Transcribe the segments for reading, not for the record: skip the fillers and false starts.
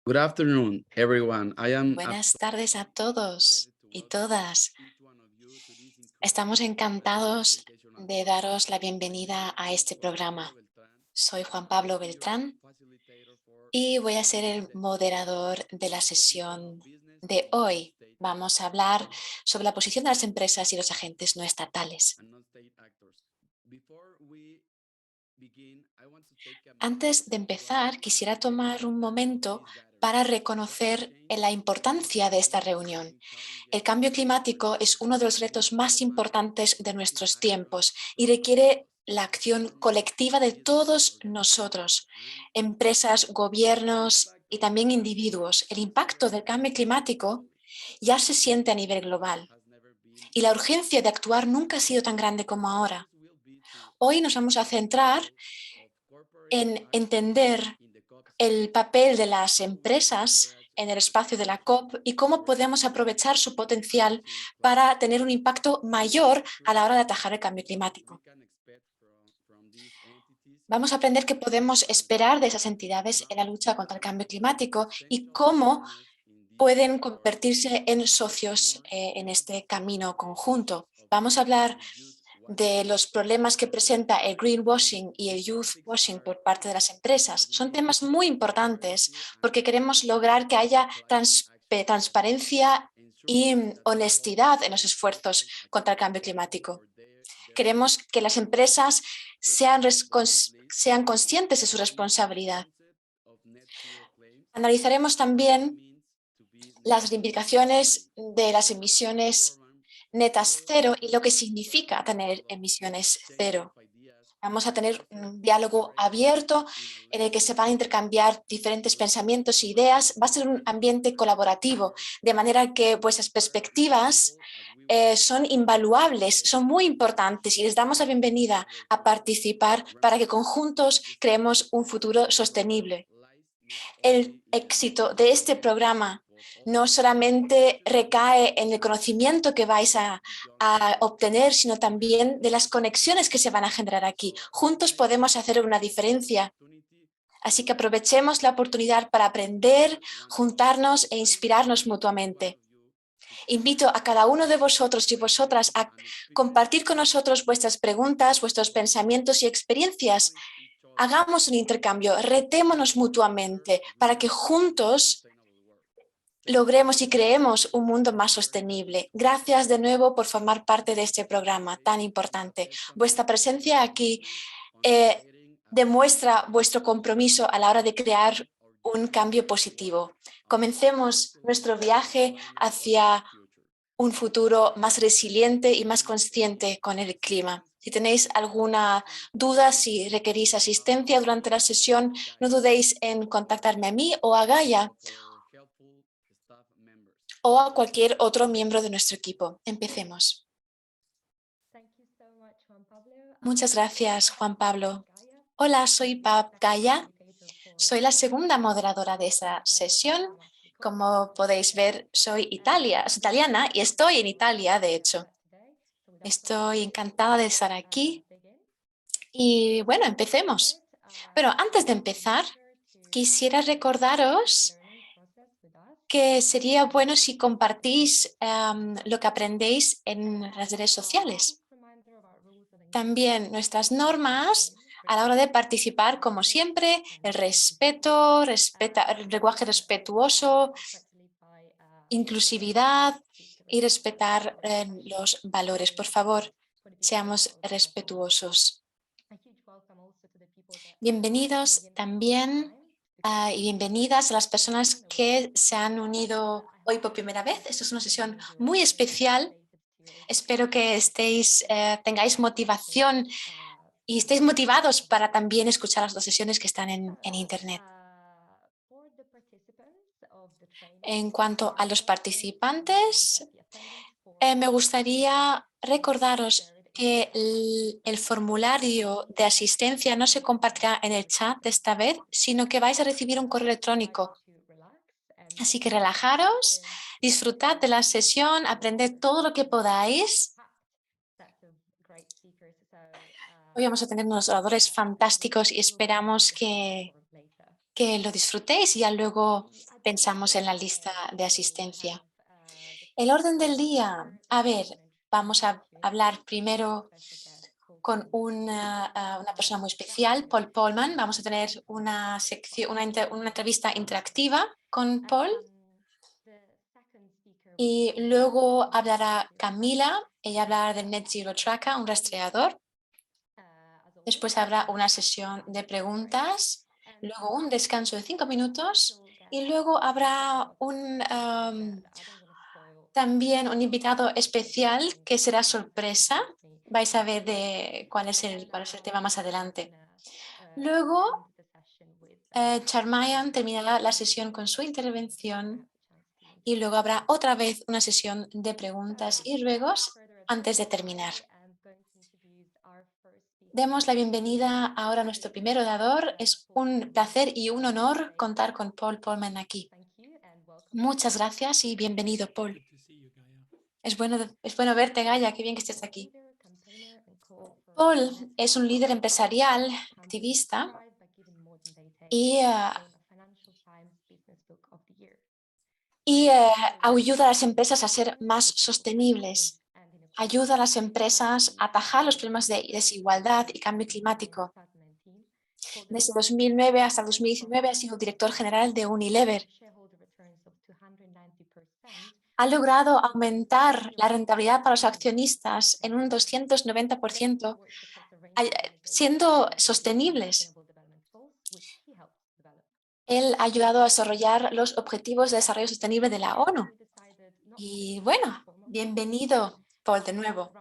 Good afternoon, everyone. I am Buenas absolutely tardes a todos delighted to y welcome todas. each one of you to this Estamos incredible collaboration of encantados education and de culture. daros la My name bienvenida is a este Juan Pablo programa. Beltrán, Soy Juan and I will Pablo be your Beltrán facilitator for y voy a ser today's el session, moderador de la the position of sesión business de and hoy. non-state Vamos a actors hablar sobre la posición de las empresas y los agentes no estatales. and non-state actors. Before we begin, I want to take a minute Antes de to empezar, acknowledge quisiera the tomar un importance of momento this gathering. para Climate reconocer change la is one of importancia the de esta most reunión. pressing challenges El cambio facing our climático es uno generation, de los and it retos más demands importantes de collective nuestros action tiempos y from all of requiere us, la acción companies, colectiva de businesses, todos organizations, nosotros, and empresas, individuals. The gobiernos impact y of también climate individuos. change El is impacto del cambio irreversible climático globally. ya se The siente a urgency nivel to act global has never been y la greater. urgencia de actuar nunca ha sido tan grande como Our ahora. focus will be to Hoy nos vamos a understand the centrar role of corporate en actors entender in the COP el space papel de and las how we can empresas leverage en el their espacio de la potential COP y cómo to podemos reduce aprovechar su and potencial achieve climate para tener un change. impacto We will mayor a la hora de explore atajar el cambio what we climático. can expect from these entities Vamos a in aprender qué the podemos climate esperar de esas transition and entidades en la how lucha contra el we cambio can be climático y essential cómo partners in this pueden effort. convertirse en To tell us socios more, en let us este start with camino the conjunto. of Vamos a hablar the youth de washing los problemas que and presenta el greenwashing y el these youth topics washing are por parte de las critical empresas. as Son we temas muy importantes pursue an porque queremos ethical lograr que haya climate action plan, transparencia y ensuring that honestidad shareholders en los will be esfuerzos held contra el cambio accountable climático. for their Queremos actions. que las empresas Last but not least, sean we will conscientes de su examine the responsabilidad. concept of net zero claims Analizaremos and what it también means to be net las zero implicaciones compliant. de las Along this emisiones program, netas we'll cero y lo que talk significa tener about the emisiones exchange of cero. ideas Vamos a and tener offer un diálogo inspiration abierto in a en el que se lesson van a intercambiar diferentes pensamientos e ideas. Va a ser un ambiente colaborativo, diverse de manera que vuestras are perspectivas invaluable as we will son co-create invaluables, son muy importantes y les damos la bienvenida better a tomorrow. participar para que Remember conjuntos that the creemos success un of futuro this program sostenible. lies not El only in the éxito knowledge de you este gain, programa but no also in the solamente connections you recae build en el that conocimiento que vais extend a beyond the classroom. obtener, sino Together, también de las we can make a conexiones que se van a difference. generar aquí. So let's Juntos make the podemos hacer most una of this diferencia. opportunity Así que to aprovechemos la oportunidad para aprender, inspire one another. juntarnos e I invite inspirarnos each one mutuamente. of you to pose Invito a cada uno de vosotros y your vosotras questions a and experience compartir con nosotros vuestras preguntas, vuestros pensamientos y let's experiencias. challenge each other Hagamos un intercambio, retémonos to a better, mutuamente para que greener, and more juntos sustainable world. Thank you logremos again y creemos un mundo for más your attendance sostenible. Gracias de today. nuevo por formar parte de este This programa tan debate is a importante. testament Vuestra to your presencia aquí commitment on eh, creating a demuestra vuestro sound compromiso a la hora de crear or un just cambio world positivo. and Comencemos resilient nuestro viaje climate conscious hacia future. un futuro más resiliente y más If you need any consciente con el clima. assistance Si tenéis during the alguna session, duda, si requerís asistencia durante la sesión, no Gaia dudéis en contactarme a mí o a Gaia of our helpful staff members. o a cualquier otro miembro de nuestro equipo. Empecemos. Muchas gracias, Juan Pablo. Hola, soy Pab Gaia. Soy la segunda moderadora de esta sesión. Como podéis ver, soy italiana y estoy en Italia, de hecho. Estoy encantada de estar aquí y bueno, empecemos. Pero antes de empezar, quisiera recordaros que sería bueno si compartís lo que aprendéis en las redes sociales. También nuestras normas a la hora de participar, como siempre, el respeto, el lenguaje respetuoso, inclusividad y respetar los valores. Por favor, seamos respetuosos. Bienvenidos también y bienvenidas a las personas que se han unido hoy por primera vez. Esta es una sesión muy especial. Espero que tengáis motivación y estéis motivados para también escuchar las dos sesiones que están en Internet. En cuanto a los participantes, me gustaría recordaros que el formulario de asistencia no se compartirá en el chat esta vez, sino que vais a recibir un correo electrónico. Así que relajaros, disfrutad de la sesión, aprended todo lo que podáis. Hoy vamos a tener unos oradores fantásticos y esperamos que lo disfrutéis y ya luego pensamos en la lista de asistencia. El orden del día, a ver, vamos a hablar primero con una persona muy especial, Paul Polman. Vamos a tener una sección, una entrevista interactiva con Paul. Y luego hablará Camila, ella hablará del Net Zero Tracker, un rastreador. Después habrá una sesión de preguntas, luego un descanso de 5 minutos y luego habrá también un invitado especial que será sorpresa. Vais a ver cuál es el tema más adelante. Luego, Charmayan terminará la sesión con su intervención y luego habrá otra vez una sesión de preguntas y ruegos antes de terminar. Demos la bienvenida ahora a nuestro primer orador. Es un placer y un honor contar con Paul Polman aquí. Muchas gracias y bienvenido, Paul. Es bueno verte, Gaia. Qué bien que estés aquí. Paul es un líder empresarial, activista y ayuda a las empresas a ser más sostenibles. Ayuda a las empresas a atajar los problemas de desigualdad y cambio climático. Desde 2009 hasta 2019 ha sido director general de Unilever. Ha logrado aumentar la rentabilidad para los accionistas en un 290%, siendo sostenibles. Él ha ayudado a desarrollar los Objetivos de Desarrollo Sostenible de la ONU. Y bueno, bienvenido, Paul, de nuevo.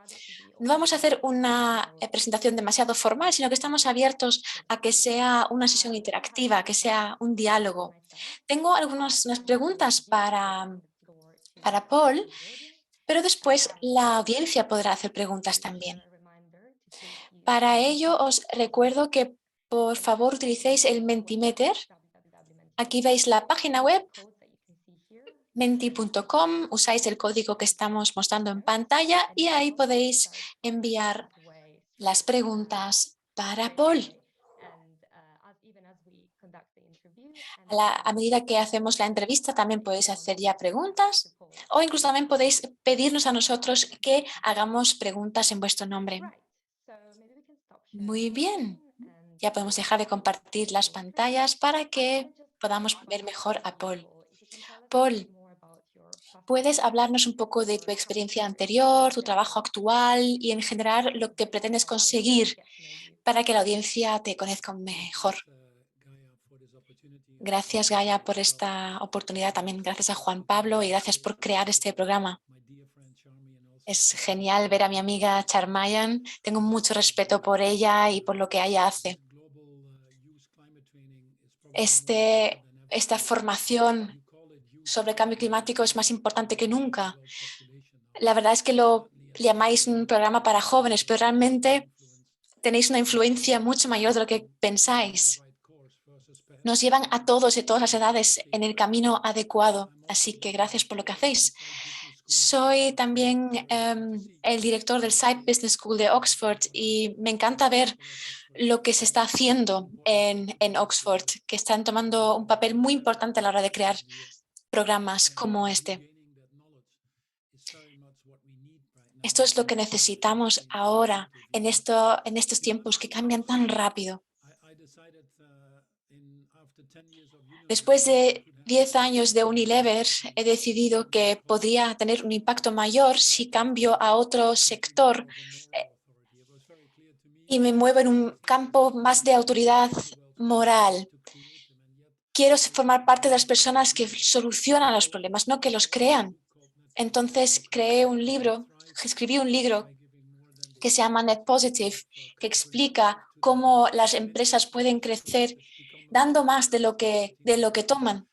No vamos a hacer una presentación demasiado formal, sino que estamos abiertos a que sea una sesión interactiva, que sea un diálogo. Tengo unas preguntas para Paul, pero después la audiencia podrá hacer preguntas también. Para ello, os recuerdo que por favor utilicéis el Mentimeter. Aquí veis la página web menti.com, usáis el código que estamos mostrando en pantalla y ahí podéis enviar las preguntas para Paul. A medida que hacemos la entrevista también podéis hacer ya preguntas o incluso también podéis pedirnos a nosotros que hagamos preguntas en vuestro nombre. Muy bien, ya podemos dejar de compartir las pantallas para que podamos ver mejor a Paul. Paul, ¿puedes hablarnos un poco de tu experiencia anterior, tu trabajo actual y en general lo que pretendes conseguir para que la audiencia te conozca mejor? Gracias, Gaia, por esta oportunidad. También gracias a Juan Pablo y gracias por crear este programa. Es genial ver a mi amiga Charmayan. Tengo mucho respeto por ella y por lo que ella hace. Esta formación sobre cambio climático es más importante que nunca. La verdad es que lo llamáis un programa para jóvenes, pero realmente tenéis una influencia mucho mayor de lo que pensáis. Nos llevan a todos y todas las edades en el camino adecuado, así que gracias por lo que hacéis. Soy también el director del Side Business School de Oxford y me encanta ver lo que se está haciendo en Oxford, que están tomando un papel muy importante a la hora de crear programas como este. Esto es lo que necesitamos ahora, en estos tiempos que cambian tan rápido. Después de 10 años de Unilever, he decidido que podría tener un impacto mayor si cambio a otro sector y me muevo en un campo más de autoridad moral. Quiero formar parte de las personas que solucionan los problemas, no que los crean. Entonces escribí un libro que se llama Net Positive, que explica cómo las empresas pueden crecer dando más de lo que toman.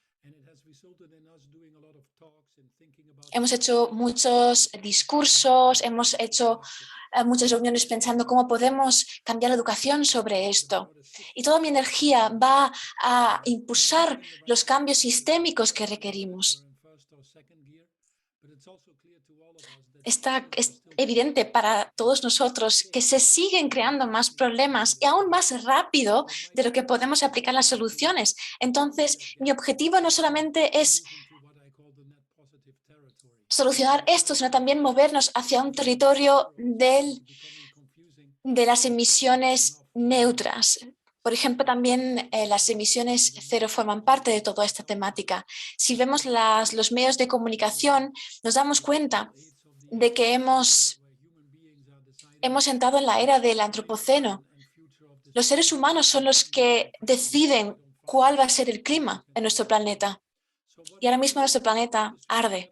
Hemos hecho muchos discursos, hemos hecho muchas reuniones pensando cómo podemos cambiar la educación sobre esto. Y toda mi energía va a impulsar los cambios sistémicos que requerimos. Es evidente para todos nosotros que se siguen creando más problemas y aún más rápido de lo que podemos aplicar las soluciones. Entonces, mi objetivo no solamente es solucionar esto, sino también movernos hacia un territorio de las emisiones neutras. Por ejemplo, también las emisiones cero forman parte de toda esta temática. Si vemos los medios de comunicación, nos damos cuenta de que hemos entrado en la era del antropoceno. Los seres humanos son los que deciden cuál va a ser el clima en nuestro planeta. Y ahora mismo nuestro planeta arde.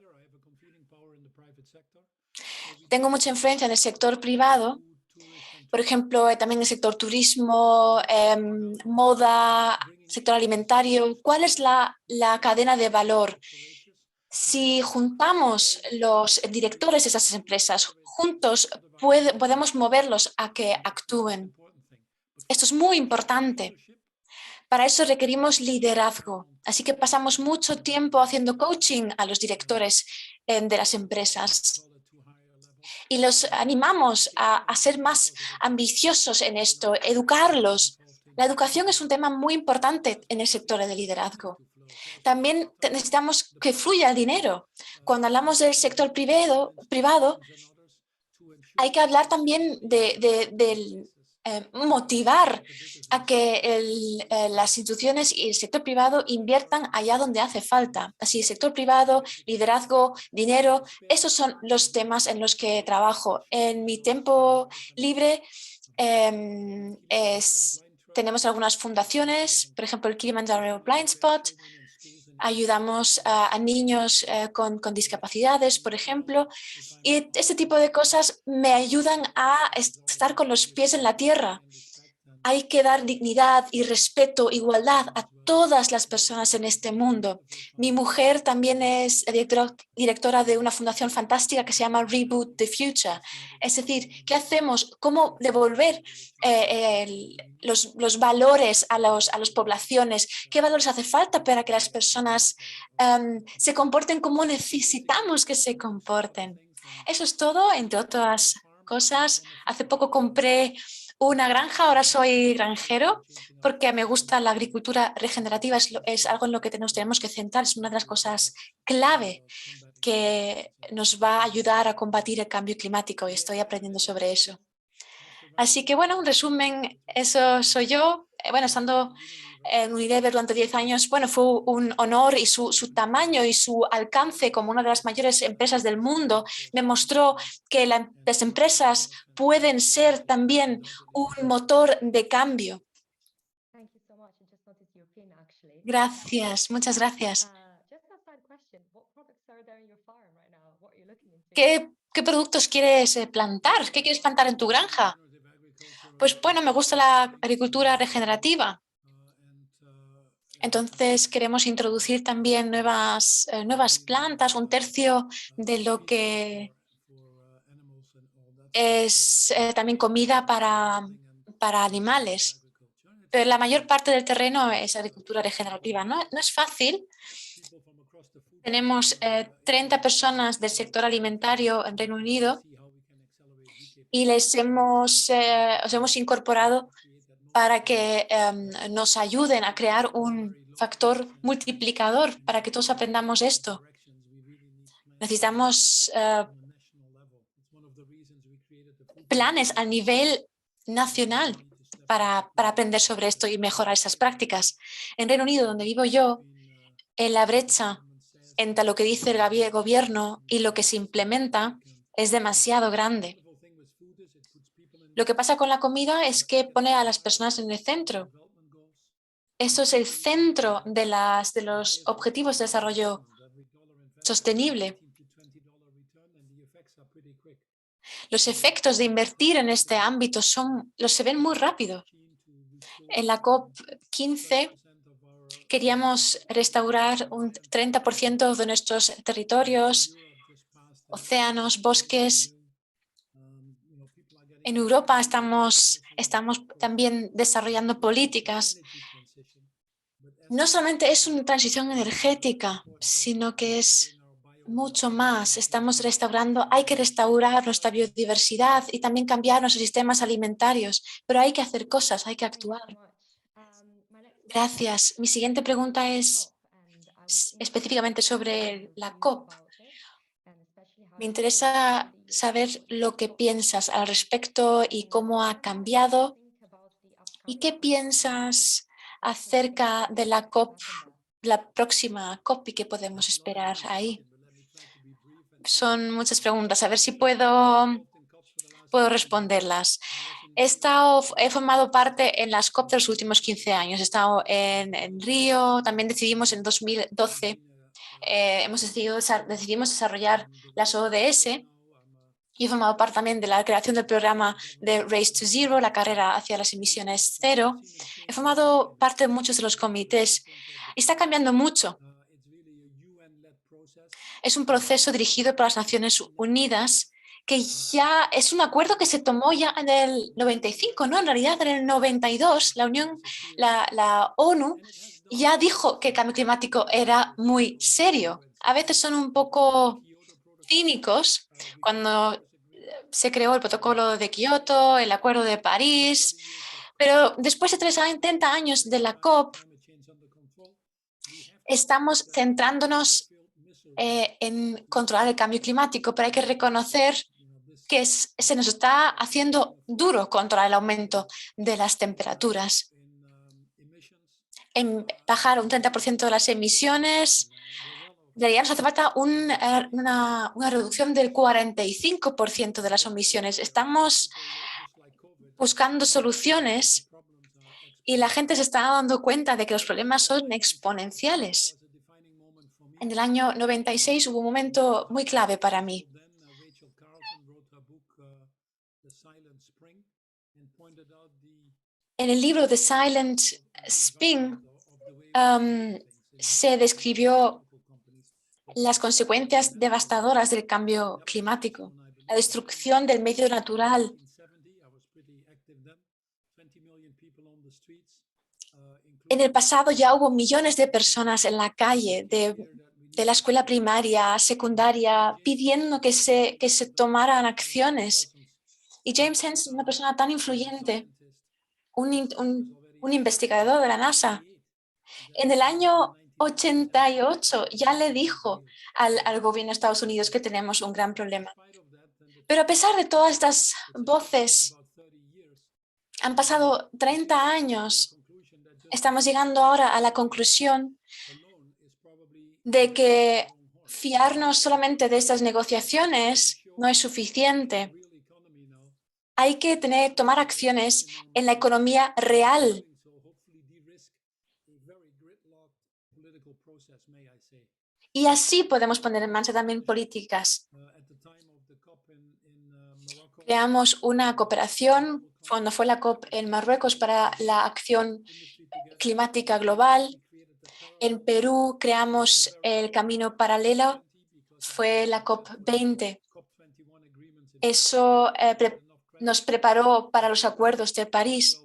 Tengo mucha influencia en el sector privado, por ejemplo, también en el sector turismo, moda, sector alimentario. ¿Cuál es la cadena de valor? Si juntamos los directores de esas empresas, juntos podemos moverlos a que actúen. Esto es muy importante. Para eso requerimos liderazgo. Así que pasamos mucho tiempo haciendo coaching a los directores de las empresas. Y los animamos a ser más ambiciosos en esto, educarlos. La educación es un tema muy importante en el sector de liderazgo. También necesitamos que fluya el dinero. Cuando hablamos del sector privado, hay que hablar también del motivar a que las instituciones y el sector privado inviertan allá donde hace falta. Así, sector privado, liderazgo, dinero, esos son los temas en los que trabajo. En mi tiempo libre tenemos algunas fundaciones, por ejemplo, el Kilimanjaro Blind Spot. Ayudamos a niños con discapacidades, por ejemplo, y este tipo de cosas me ayudan a estar con los pies en la tierra. Hay que dar dignidad y respeto, igualdad a todas las personas en este mundo. Mi mujer también es directora de una fundación fantástica que se llama Reboot the Future. Es decir, ¿qué hacemos? ¿Cómo devolver los valores a las poblaciones? ¿Qué valores hace falta para que las personas se comporten como necesitamos que se comporten? Eso es todo, entre otras cosas. Hace poco compré una granja, ahora soy granjero porque me gusta la agricultura regenerativa, es algo en lo que nos tenemos que centrar, es una de las cosas clave que nos va a ayudar a combatir el cambio climático y estoy aprendiendo sobre eso. Así que bueno, un resumen, eso soy yo. Bueno, estando en Unilever durante 10 años, bueno, fue un honor y su tamaño y su alcance como una de las mayores empresas del mundo me mostró que las empresas pueden ser también un motor de cambio. Gracias, muchas gracias. ¿Qué productos quieres plantar? ¿Qué quieres plantar en tu granja? Pues bueno, me gusta la agricultura regenerativa. Entonces queremos introducir también nuevas plantas, un tercio de lo que es también comida para animales. Pero la mayor parte del terreno es agricultura regenerativa. No es fácil. Tenemos 30 personas del sector alimentario en Reino Unido y os hemos incorporado para que nos ayuden a crear un factor multiplicador para que todos aprendamos esto. Necesitamos planes a nivel nacional para aprender sobre esto y mejorar esas prácticas. En Reino Unido, donde vivo yo, en la brecha entre lo que dice el gobierno y lo que se implementa es demasiado grande. Lo que pasa con la comida es que pone a las personas en el centro. Eso es el centro de los objetivos de desarrollo sostenible. Los efectos de invertir en este ámbito se ven muy rápido. En la COP15 queríamos restaurar un 30% de nuestros territorios, océanos, bosques. En Europa estamos también desarrollando políticas. No solamente es una transición energética, sino que es mucho más. Estamos restaurando, hay que restaurar nuestra biodiversidad y también cambiar nuestros sistemas alimentarios, pero hay que hacer cosas, hay que actuar. Gracias. Mi siguiente pregunta es específicamente sobre la COP. Me interesa saber lo que piensas al respecto y cómo ha cambiado. ¿Y qué piensas acerca de la COP, la próxima COP y qué podemos esperar ahí? Son muchas preguntas, a ver si puedo responderlas. He formado parte en las COP de los últimos 15 años. He estado en Río, también decidimos en 2012, decidimos desarrollar las ODS. Y he formado parte también de la creación del programa de Race to Zero, la carrera hacia las emisiones cero. He formado parte de muchos de los comités. Está cambiando mucho. Es un proceso dirigido por las Naciones Unidas que ya es un acuerdo que se tomó ya en el 95, ¿no? En realidad en el 92 la ONU ya dijo que el cambio climático era muy serio. A veces son un poco cínicos cuando se creó el protocolo de Kioto, el acuerdo de París, pero después de 30 años de la COP, estamos centrándonos en controlar el cambio climático, pero hay que reconocer que se nos está haciendo duro controlar el aumento de las temperaturas. En bajar un 30% de las emisiones, debería nos hace falta una reducción del 45% de las emisiones. Estamos buscando soluciones y la gente se está dando cuenta de que los problemas son exponenciales. En el año 96 hubo un momento muy clave para mí. En el libro The Silent Spring se describió las consecuencias devastadoras del cambio climático, la destrucción del medio natural. En el pasado ya hubo millones de personas en la calle, de la escuela primaria, secundaria, pidiendo que se tomaran acciones. Y James Hansen, una persona tan influyente, un investigador de la NASA, en el año 88 ya le dijo al gobierno de Estados Unidos que tenemos un gran problema. Pero a pesar de todas estas voces, han pasado 30 años. Estamos llegando ahora a la conclusión de que fiarnos solamente de estas negociaciones no es suficiente. Hay que tomar acciones en la economía real. Y así podemos poner en marcha también políticas. Creamos una cooperación cuando fue la COP en Marruecos para la acción climática global. En Perú creamos el camino paralelo, fue la COP20. Eso nos preparó para los acuerdos de París.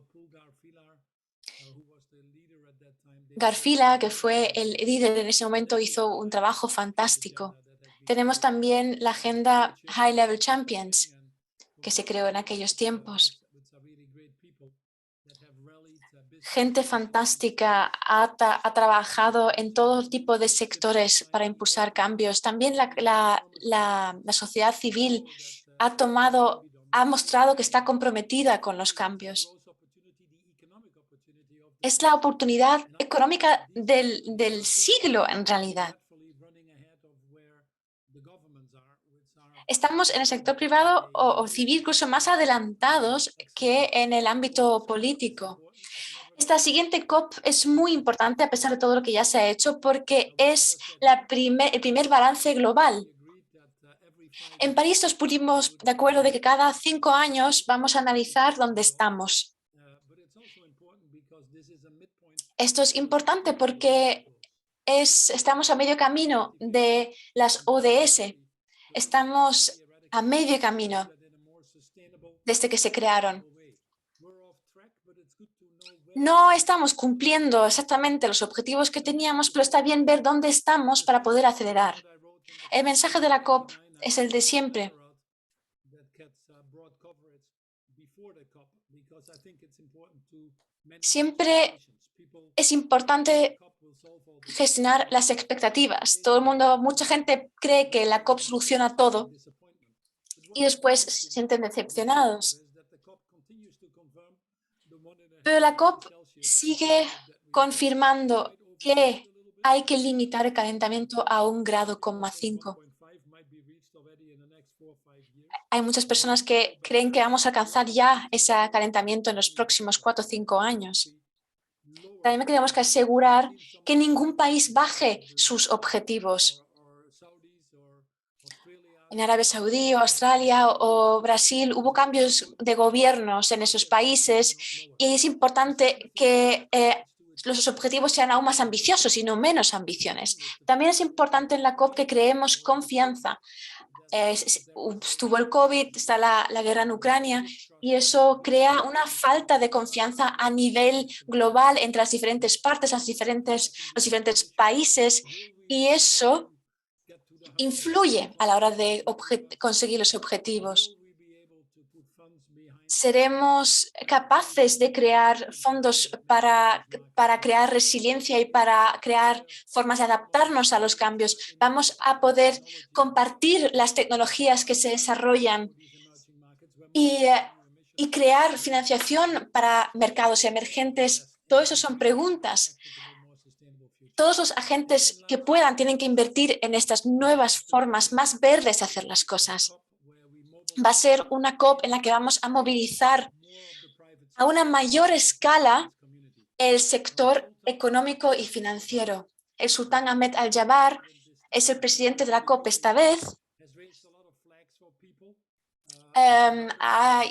Garfila, que fue el líder en ese momento, hizo un trabajo fantástico. Tenemos también la agenda High Level Champions, que se creó en aquellos tiempos. Gente fantástica ha trabajado en todo tipo de sectores para impulsar cambios. También la sociedad civil ha mostrado que está comprometida con los cambios. Es la oportunidad económica del siglo, en realidad. Estamos en el sector privado o civil incluso más adelantados que en el ámbito político. Esta siguiente COP es muy importante a pesar de todo lo que ya se ha hecho porque es el primer balance global. En París nos pusimos de acuerdo de que cada 5 años vamos a analizar dónde estamos. Esto es importante porque estamos a medio camino de las ODS. Estamos a medio camino desde que se crearon. No estamos cumpliendo exactamente los objetivos que teníamos, pero está bien ver dónde estamos para poder acelerar. El mensaje de la COP es el de siempre. Siempre es importante gestionar las expectativas. Todo el mundo, mucha gente cree que la COP soluciona todo y después se sienten decepcionados. Pero la COP sigue confirmando que hay que limitar el calentamiento a 1,5 grados. Hay muchas personas que creen que vamos a alcanzar ya ese calentamiento en los próximos 4 o 5 años. También tenemos que asegurar que ningún país baje sus objetivos. En Arabia Saudí o Australia o Brasil hubo cambios de gobiernos en esos países y es importante que los objetivos sean aún más ambiciosos y no menos ambiciones. También es importante en la COP que creemos confianza. Estuvo el COVID, está la guerra en Ucrania y eso crea una falta de confianza a nivel global entre las diferentes partes, los diferentes países y eso influye a la hora de conseguir los objetivos. ¿Seremos capaces de crear fondos para crear resiliencia y para crear formas de adaptarnos a los cambios? ¿Vamos a poder compartir las tecnologías que se desarrollan y crear financiación para mercados emergentes? Todo eso son preguntas. Todos los agentes que puedan tienen que invertir en estas nuevas formas más verdes de hacer las cosas. Va a ser una COP en la que vamos a movilizar a una mayor escala el sector económico y financiero. El sultán Ahmed Al-Jaber es el presidente de la COP esta vez. Ha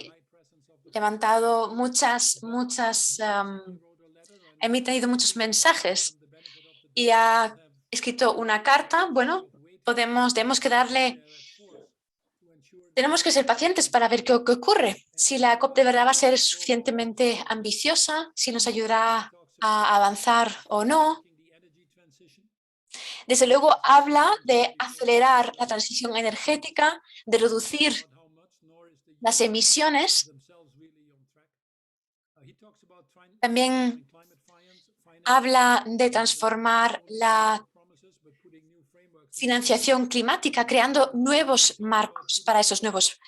levantado ha emitido muchos mensajes y ha escrito una carta. Bueno, tenemos que ser pacientes para ver qué ocurre. Si la COP de verdad va a ser suficientemente ambiciosa, si nos ayudará a avanzar o no. Desde luego habla de acelerar la transición energética, de reducir las emisiones. También habla de transformar la financiación climática, creando nuevos marcos para esos nuevos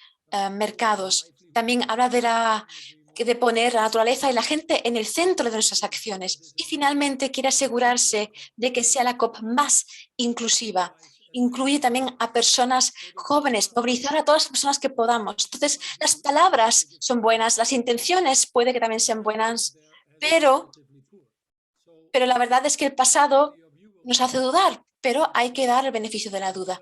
mercados. También habla de poner la naturaleza y la gente en el centro de nuestras acciones. Y finalmente quiere asegurarse de que sea la COP más inclusiva. Incluye también a personas jóvenes, movilizar a todas las personas que podamos. Entonces, las palabras son buenas, las intenciones puede que también sean buenas, pero la verdad es que el pasado nos hace dudar, pero hay que dar el beneficio de la duda.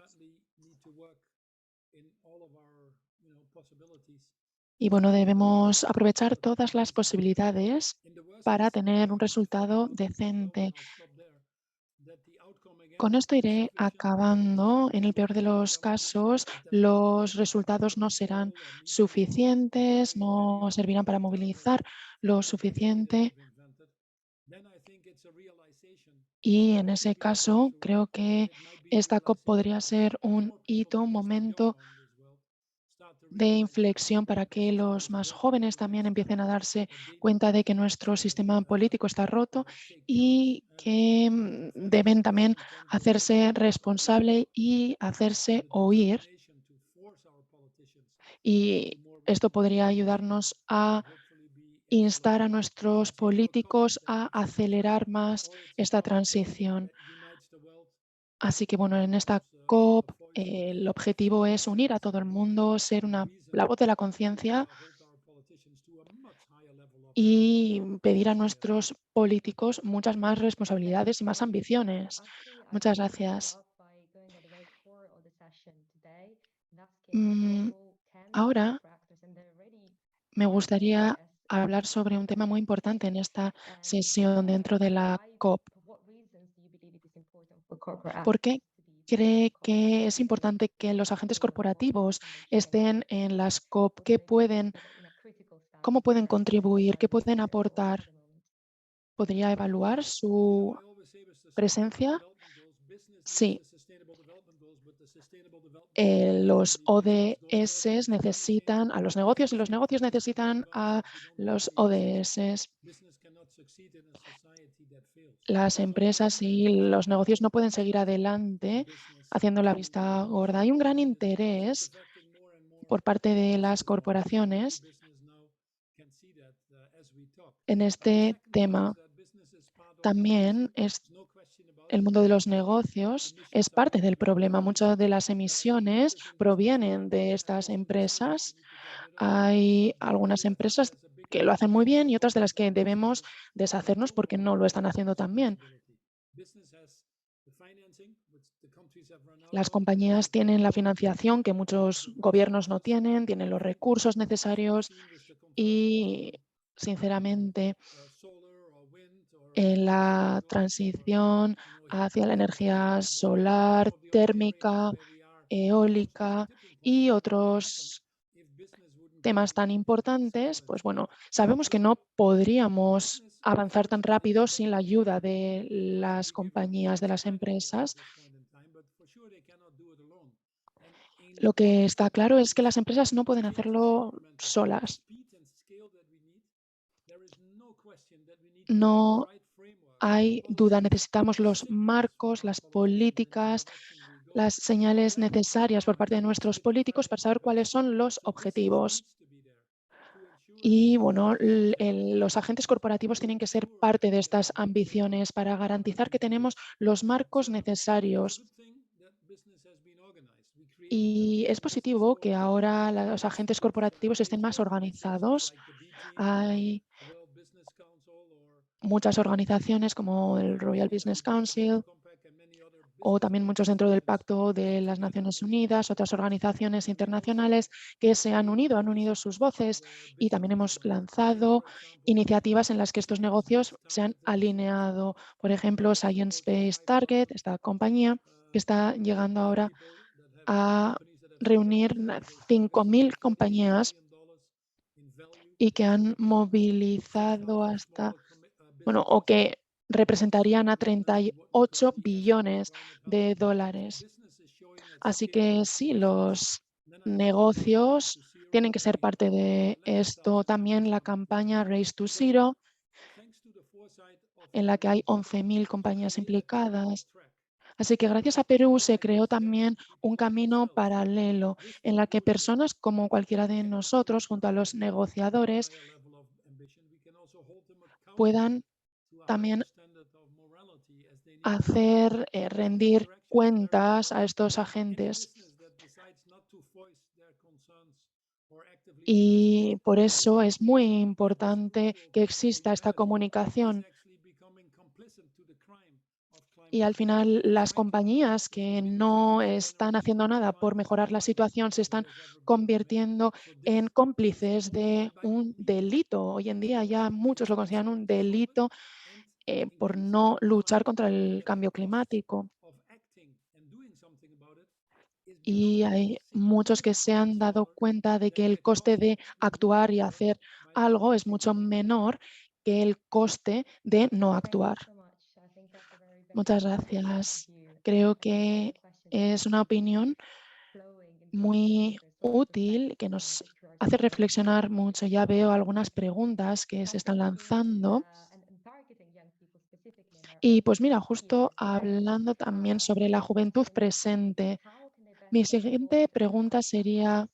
Y bueno, debemos aprovechar todas las posibilidades para tener un resultado decente. Con esto iré acabando. En el peor de los casos, los resultados no serán suficientes, no servirán para movilizar lo suficiente. Y en ese caso, creo que esta COP podría ser un hito, un momento de inflexión para que los más jóvenes también empiecen a darse cuenta de que nuestro sistema político está roto y que deben también hacerse responsable y hacerse oír. Y esto podría ayudarnos a instar a nuestros políticos a acelerar más esta transición. Así que bueno, en esta COP el objetivo es unir a todo el mundo, ser la voz de la conciencia y pedir a nuestros políticos muchas más responsabilidades y más ambiciones. Muchas gracias. Ahora me gustaría hablar sobre un tema muy importante en esta sesión dentro de la COP. ¿Por qué cree que es importante que los agentes corporativos estén en las COP? ¿Cómo pueden contribuir? ¿Qué pueden aportar? ¿Podría evaluar su presencia? Sí. los ODS necesitan a los negocios y los negocios necesitan a los ODS. Las empresas y los negocios no pueden seguir adelante haciendo la vista gorda. Hay un gran interés por parte de las corporaciones en este tema. También el mundo de los negocios es parte del problema. Muchas de las emisiones provienen de estas empresas. Hay algunas empresas que lo hacen muy bien y otras de las que debemos deshacernos porque no lo están haciendo tan bien. Las compañías tienen la financiación que muchos gobiernos no tienen, tienen los recursos necesarios y, sinceramente, en la transición hacia la energía solar, térmica, eólica y otros temas tan importantes, pues bueno, sabemos que no podríamos avanzar tan rápido sin la ayuda de las compañías, de las empresas. Lo que está claro es que las empresas no pueden hacerlo solas. No hay duda, necesitamos los marcos, las políticas, las señales necesarias por parte de nuestros políticos para saber cuáles son los objetivos. Y bueno, los agentes corporativos tienen que ser parte de estas ambiciones para garantizar que tenemos los marcos necesarios. Y es positivo que ahora los agentes corporativos estén más organizados. Hay muchas organizaciones como el Royal Business Council o también muchos dentro del Pacto de las Naciones Unidas, otras organizaciones internacionales que se han unido sus voces y también hemos lanzado iniciativas en las que estos negocios se han alineado. Por ejemplo, Science Based Target, esta compañía que está llegando ahora a reunir 5.000 compañías y que han movilizado hasta, bueno, o que representarían a 38 billones de dólares. Así que sí, los negocios tienen que ser parte de esto. También la campaña Race to Zero, en la que hay 11.000 compañías implicadas. Así que gracias a Perú se creó también un camino paralelo en la que personas como cualquiera de nosotros, junto a los negociadores, puedan también hacer rendir cuentas a estos agentes. Y por eso es muy importante que exista esta comunicación. Y al final las compañías que no están haciendo nada por mejorar la situación se están convirtiendo en cómplices de un delito. Hoy en día ya muchos lo consideran un delito por no luchar contra el cambio climático. Y hay muchos que se han dado cuenta de que el coste de actuar y hacer algo es mucho menor que el coste de no actuar. Muchas gracias. Creo que es una opinión muy útil que nos hace reflexionar mucho. Ya veo algunas preguntas que se están lanzando. Y pues mira, justo hablando también sobre la juventud presente, mi siguiente pregunta sería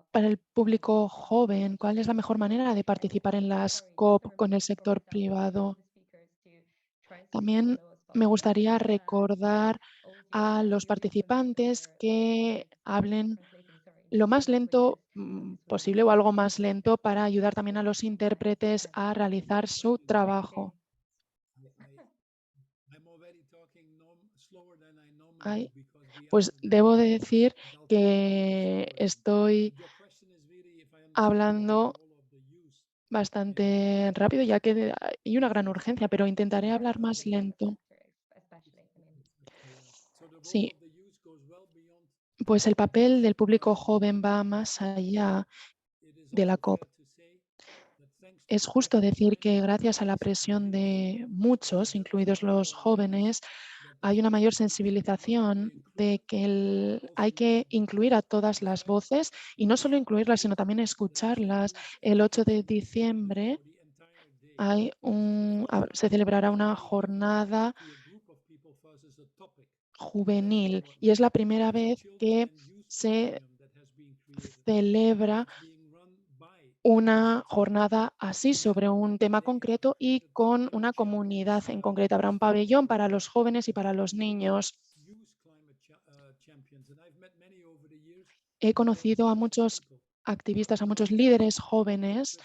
para el público joven, ¿cuál es la mejor manera de participar en las COP con el sector privado? También me gustaría recordar a los participantes que hablen lo más lento posible o algo más lento para ayudar también a los intérpretes a realizar su trabajo. Ay, pues debo de decir que estoy hablando bastante rápido ya que hay una gran urgencia, pero intentaré hablar más lento. Sí, pues el papel del público joven va más allá de la COP. Es justo decir que gracias a la presión de muchos, incluidos los jóvenes, hay una mayor sensibilización de que hay que incluir a todas las voces y no solo incluirlas, sino también escucharlas. El 8 de diciembre se celebrará una jornada juvenil y es la primera vez que se celebra una jornada así sobre un tema concreto y con una comunidad en concreto. Habrá un pabellón para los jóvenes y para los niños. He conocido a muchos activistas, a muchos líderes jóvenes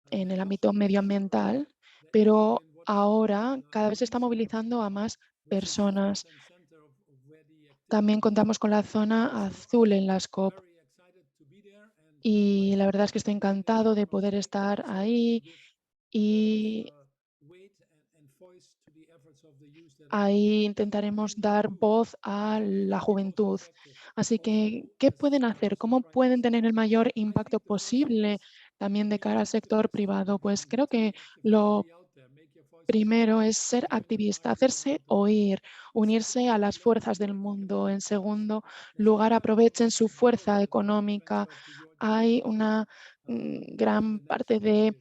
en el ámbito medioambiental, pero ahora cada vez se está movilizando a más personas. También contamos con la zona azul en las COP y la verdad es que estoy encantado de poder estar ahí y ahí intentaremos dar voz a la juventud. Así que, ¿qué pueden hacer? ¿Cómo pueden tener el mayor impacto posible también de cara al sector privado? Pues creo que lo primero es ser activista, hacerse oír, unirse a las fuerzas del mundo. En segundo lugar, aprovechen su fuerza económica. Hay una gran parte de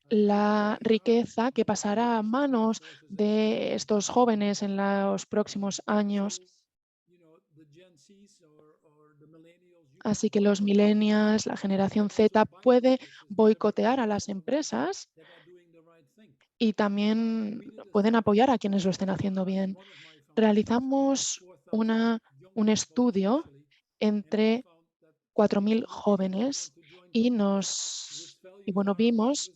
la riqueza que pasará a manos de estos jóvenes en los próximos años. Así que los millennials, la generación Z, puede boicotear a las empresas y también pueden apoyar a quienes lo estén haciendo bien. Realizamos un estudio entre 4.000 jóvenes y bueno, vimos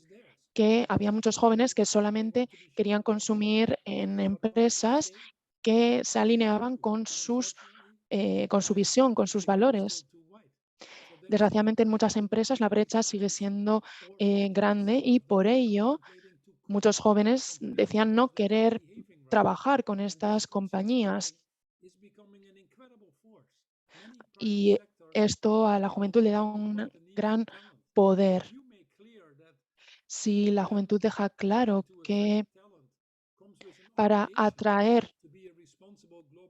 que había muchos jóvenes que solamente querían consumir en empresas que se alineaban con con su visión, con sus valores. Desgraciadamente, en muchas empresas la brecha sigue siendo grande y por ello muchos jóvenes decían no querer trabajar con estas compañías. Y esto a la juventud le da un gran poder. Si la juventud deja claro que para atraer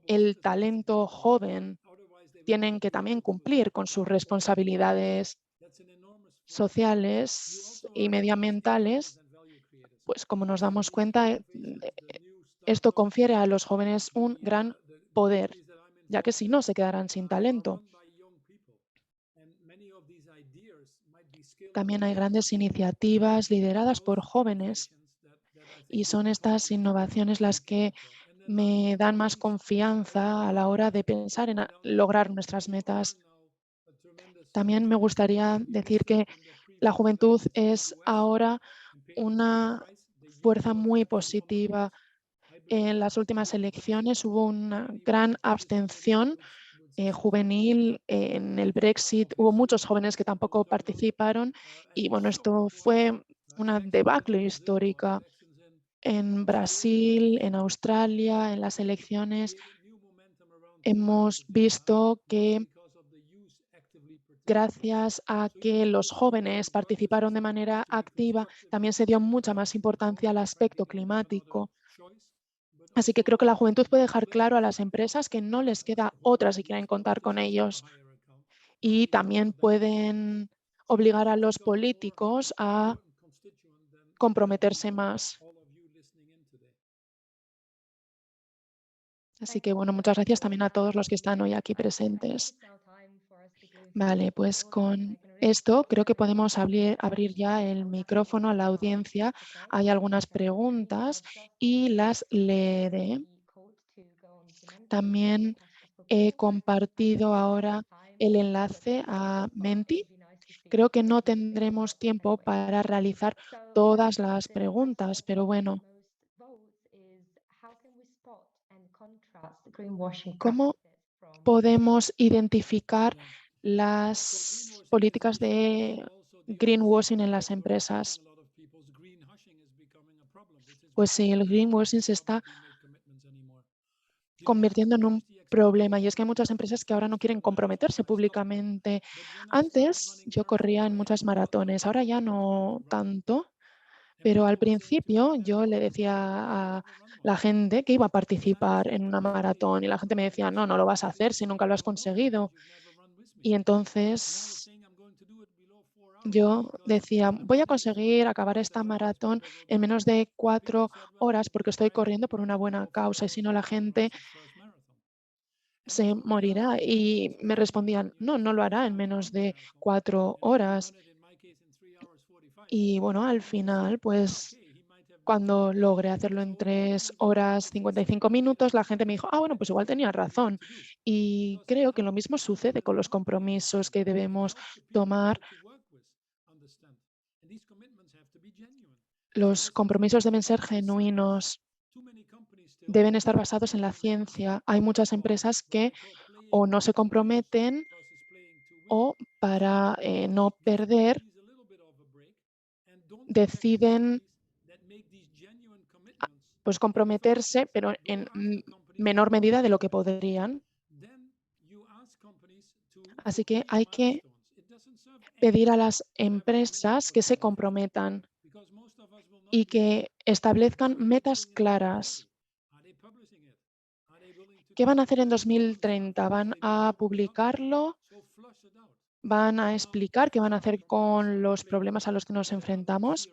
el talento joven tienen que también cumplir con sus responsabilidades sociales y medioambientales, pues como nos damos cuenta, esto confiere a los jóvenes un gran poder, ya que si no, se quedarán sin talento. También hay grandes iniciativas lideradas por jóvenes y son estas innovaciones las que me dan más confianza a la hora de pensar en lograr nuestras metas. También me gustaría decir que la juventud es ahora una fuerza muy positiva. En las últimas elecciones hubo una gran abstención juvenil. En el Brexit hubo muchos jóvenes que tampoco participaron y bueno, esto fue una debacle histórica. En Brasil, en Australia, en las elecciones, hemos visto que gracias a que los jóvenes participaron de manera activa, también se dio mucha más importancia al aspecto climático. Así que creo que la juventud puede dejar claro a las empresas que no les queda otra si quieren contar con ellos. Y también pueden obligar a los políticos a comprometerse más. Así que, bueno, muchas gracias también a todos los que están hoy aquí presentes. Vale, pues con esto creo que podemos abrir ya el micrófono a la audiencia. Hay algunas preguntas y las leeré. También he compartido ahora el enlace a Menti. Creo que no tendremos tiempo para realizar todas las preguntas, pero bueno, ¿cómo podemos identificar las políticas de greenwashing en las empresas? Pues sí, el greenwashing se está convirtiendo en un problema y es que hay muchas empresas que ahora no quieren comprometerse públicamente. Antes yo corría en muchas maratones, ahora ya no tanto, Pero al principio yo le decía a la gente que iba a participar en una maratón y la gente me decía, no, no lo vas a hacer si nunca lo has conseguido. Y entonces yo decía, voy a conseguir acabar esta maratón en menos de 4 horas porque estoy corriendo por una buena causa y si no la gente se morirá. Y me respondían, no, no lo hará en menos de 4 horas. Y bueno, al final, pues cuando logré hacerlo en 3 horas 55 minutos, la gente me dijo, bueno, pues igual tenía razón. Y creo que lo mismo sucede con los compromisos que debemos tomar. Los compromisos deben ser genuinos, deben estar basados en la ciencia. Hay muchas empresas que o no se comprometen o para no perder deciden pues comprometerse, pero en menor medida de lo que podrían. Así que hay que pedir a las empresas que se comprometan y que establezcan metas claras. ¿Qué van a hacer en 2030? ¿Van a publicarlo? ¿Van a explicar qué van a hacer con los problemas a los que nos enfrentamos?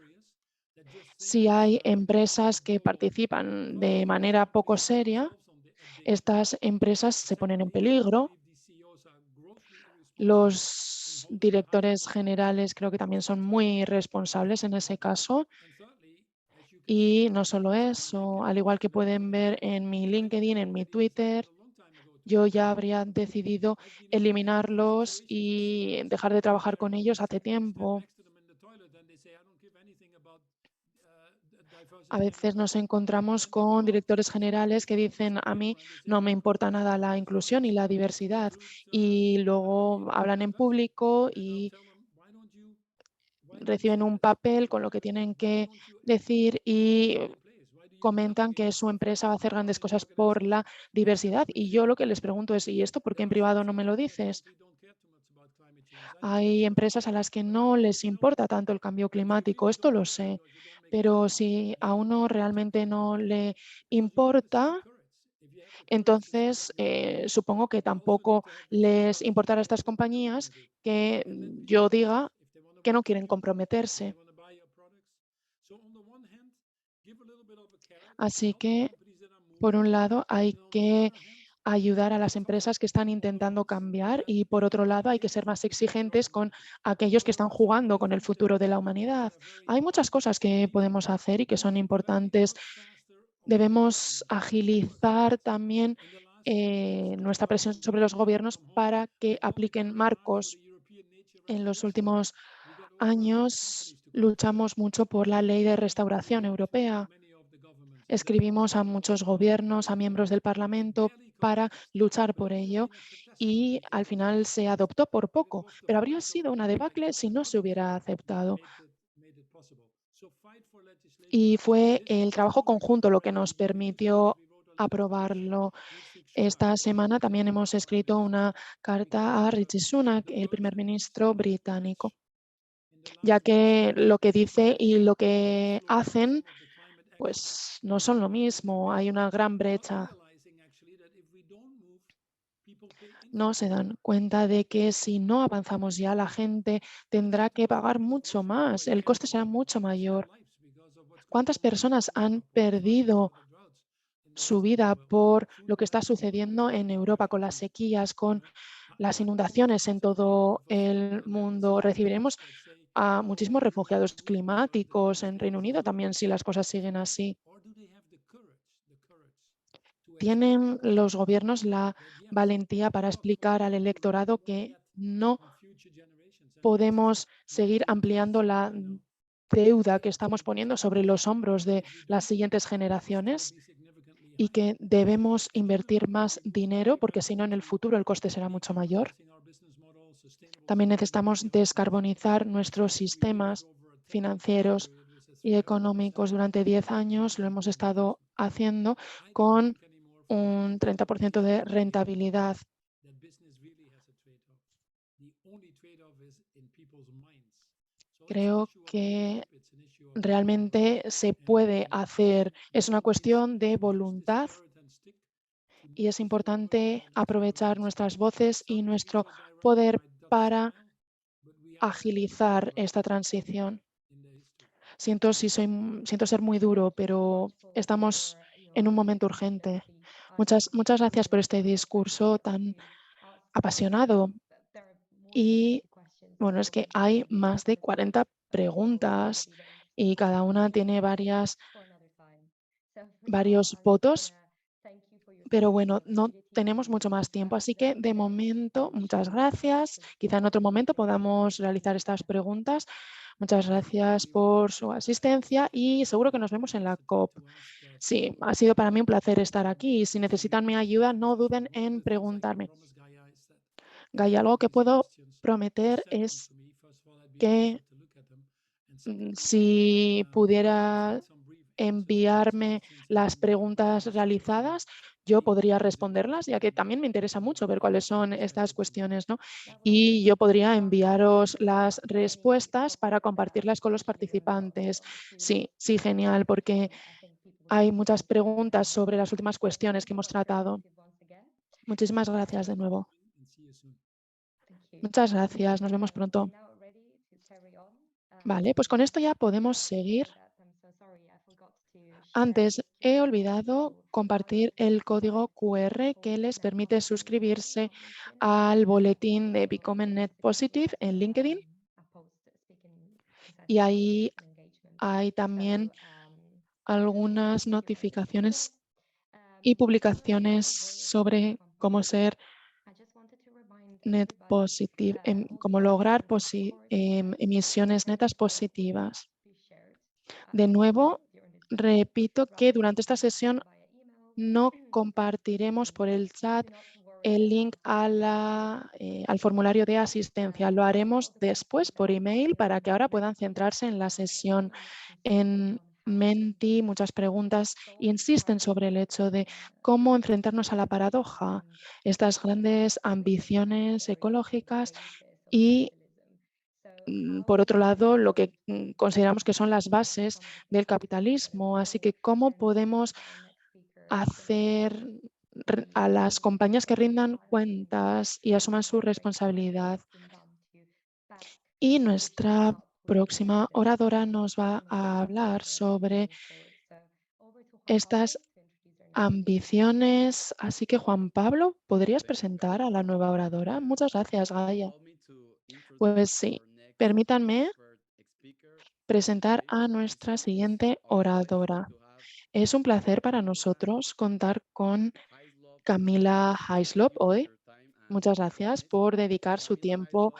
Si hay empresas que participan de manera poco seria, estas empresas se ponen en peligro. Los directores generales creo que también son muy responsables en ese caso. Y no solo eso, al igual que pueden ver en mi LinkedIn, en mi Twitter, yo ya habría decidido eliminarlos y dejar de trabajar con ellos hace tiempo. A veces nos encontramos con directores generales que dicen, a mí no me importa nada la inclusión y la diversidad, y luego hablan en público y reciben un papel con lo que tienen que decir y comentan que su empresa va a hacer grandes cosas por la diversidad. Y yo lo que les pregunto es, ¿y esto por qué en privado no me lo dices? Hay empresas a las que no les importa tanto el cambio climático, esto lo sé, pero si a uno realmente no le importa, entonces supongo que tampoco les importará a estas compañías que yo diga que no quieren comprometerse. Así que, por un lado, hay que ayudar a las empresas que están intentando cambiar y, por otro lado, hay que ser más exigentes con aquellos que están jugando con el futuro de la humanidad. Hay muchas cosas que podemos hacer y que son importantes. Debemos agilizar también nuestra presión sobre los gobiernos para que apliquen marcos. En los últimos años luchamos mucho por la ley de restauración europea. Escribimos a muchos gobiernos, a miembros del Parlamento para luchar por ello y al final se adoptó por poco, pero habría sido una debacle si no se hubiera aceptado. Y fue el trabajo conjunto lo que nos permitió aprobarlo. Esta semana también hemos escrito una carta a Rishi Sunak, el primer ministro británico, ya que lo que dice y lo que hacen pues no son lo mismo, hay una gran brecha. No se dan cuenta de que si no avanzamos ya, la gente tendrá que pagar mucho más, el coste será mucho mayor. ¿Cuántas personas han perdido su vida por lo que está sucediendo en Europa con las sequías, con las inundaciones en todo el mundo? Recibiremos a muchísimos refugiados climáticos en Reino Unido también si las cosas siguen así. ¿Tienen los gobiernos la valentía para explicar al electorado que no podemos seguir ampliando la deuda que estamos poniendo sobre los hombros de las siguientes generaciones y que debemos invertir más dinero porque si no en el futuro el coste será mucho mayor? También necesitamos descarbonizar nuestros sistemas financieros y económicos. Durante 10 años lo hemos estado haciendo con un 30% de rentabilidad. Creo que realmente se puede hacer. Es una cuestión de voluntad y es importante aprovechar nuestras voces y nuestro poder para agilizar esta transición. Siento ser muy duro, pero estamos en un momento urgente. Muchas gracias por este discurso tan apasionado. Y bueno, es que hay más de 40 preguntas y cada una tiene varios votos, pero bueno, no tenemos mucho más tiempo. Así que de momento, muchas gracias. Quizá en otro momento podamos realizar estas preguntas. Muchas gracias por su asistencia y seguro que nos vemos en la COP. Sí, ha sido para mí un placer estar aquí y si necesitan mi ayuda, no duden en preguntarme. Gaia, algo que puedo prometer es que si pudiera enviarme las preguntas realizadas, yo podría responderlas, ya que también me interesa mucho ver cuáles son estas cuestiones, ¿no? Y yo podría enviaros las respuestas para compartirlas con los participantes. Sí, sí, genial, porque hay muchas preguntas sobre las últimas cuestiones que hemos tratado. Muchísimas gracias de nuevo. Muchas gracias. Nos vemos pronto. Vale, pues con esto ya podemos seguir. Antes he olvidado compartir el código QR que les permite suscribirse al boletín de Become Net Positive en LinkedIn. Y ahí hay también algunas notificaciones y publicaciones sobre cómo ser net positive, cómo lograr emisiones netas positivas. De nuevo, repito que durante esta sesión no compartiremos por el chat el link al formulario de asistencia. Lo haremos después por email para que ahora puedan centrarse en la sesión. En Menti, muchas preguntas insisten sobre el hecho de cómo enfrentarnos a la paradoja, estas grandes ambiciones ecológicas y por otro lado, lo que consideramos que son las bases del capitalismo. Así que, ¿cómo podemos hacer a las compañías que rindan cuentas y asuman su responsabilidad? Y nuestra próxima oradora nos va a hablar sobre estas ambiciones. Así que, Juan Pablo, ¿podrías presentar a la nueva oradora? Muchas gracias, Gaia. Pues sí, permítanme presentar a nuestra siguiente oradora. Es un placer para nosotros contar con Camila Hislop hoy. Muchas gracias por dedicar su tiempo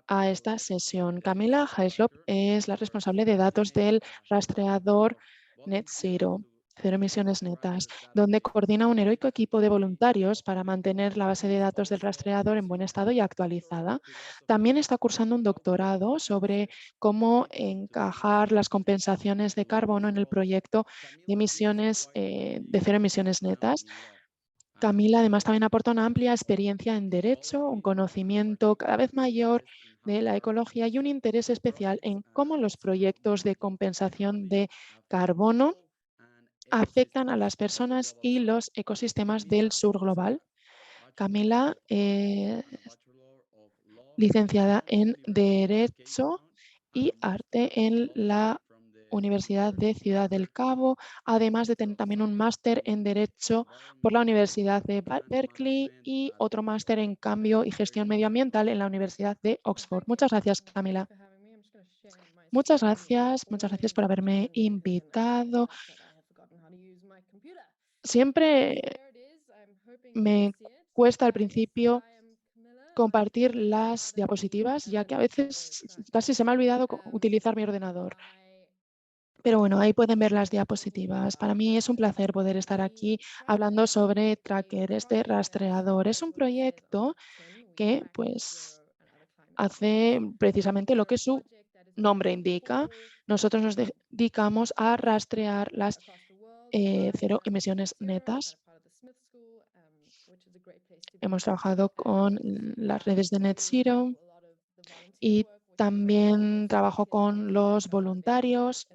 a esta sesión. Camila Hislop es la responsable de datos del rastreador Net Zero, cero emisiones netas, donde coordina un heroico equipo de voluntarios para mantener la base de datos del rastreador en buen estado y actualizada. También está cursando un doctorado sobre cómo encajar las compensaciones de carbono en el proyecto de emisiones de cero emisiones netas. Camila además también aporta una amplia experiencia en derecho, un conocimiento cada vez mayor de la ecología y un interés especial en cómo los proyectos de compensación de carbono afectan a las personas y los ecosistemas del sur global. Camila es licenciada en Derecho y Arte en la Universidad de Ciudad del Cabo, además de tener también un máster en Derecho por la Universidad de Berkeley y otro máster en Cambio y Gestión Medioambiental en la Universidad de Oxford. Muchas gracias, Camila. Muchas gracias por haberme invitado. Siempre me cuesta al principio compartir las diapositivas, ya que a veces casi se me ha olvidado utilizar mi ordenador. Pero bueno, ahí pueden ver las diapositivas. Para mí es un placer poder estar aquí hablando sobre Tracker, este rastreador. Es un proyecto que pues hace precisamente lo que su nombre indica. Nosotros nos dedicamos a rastrear las cero emisiones netas. Hemos trabajado con las redes de Net Zero y también trabajo con los voluntarios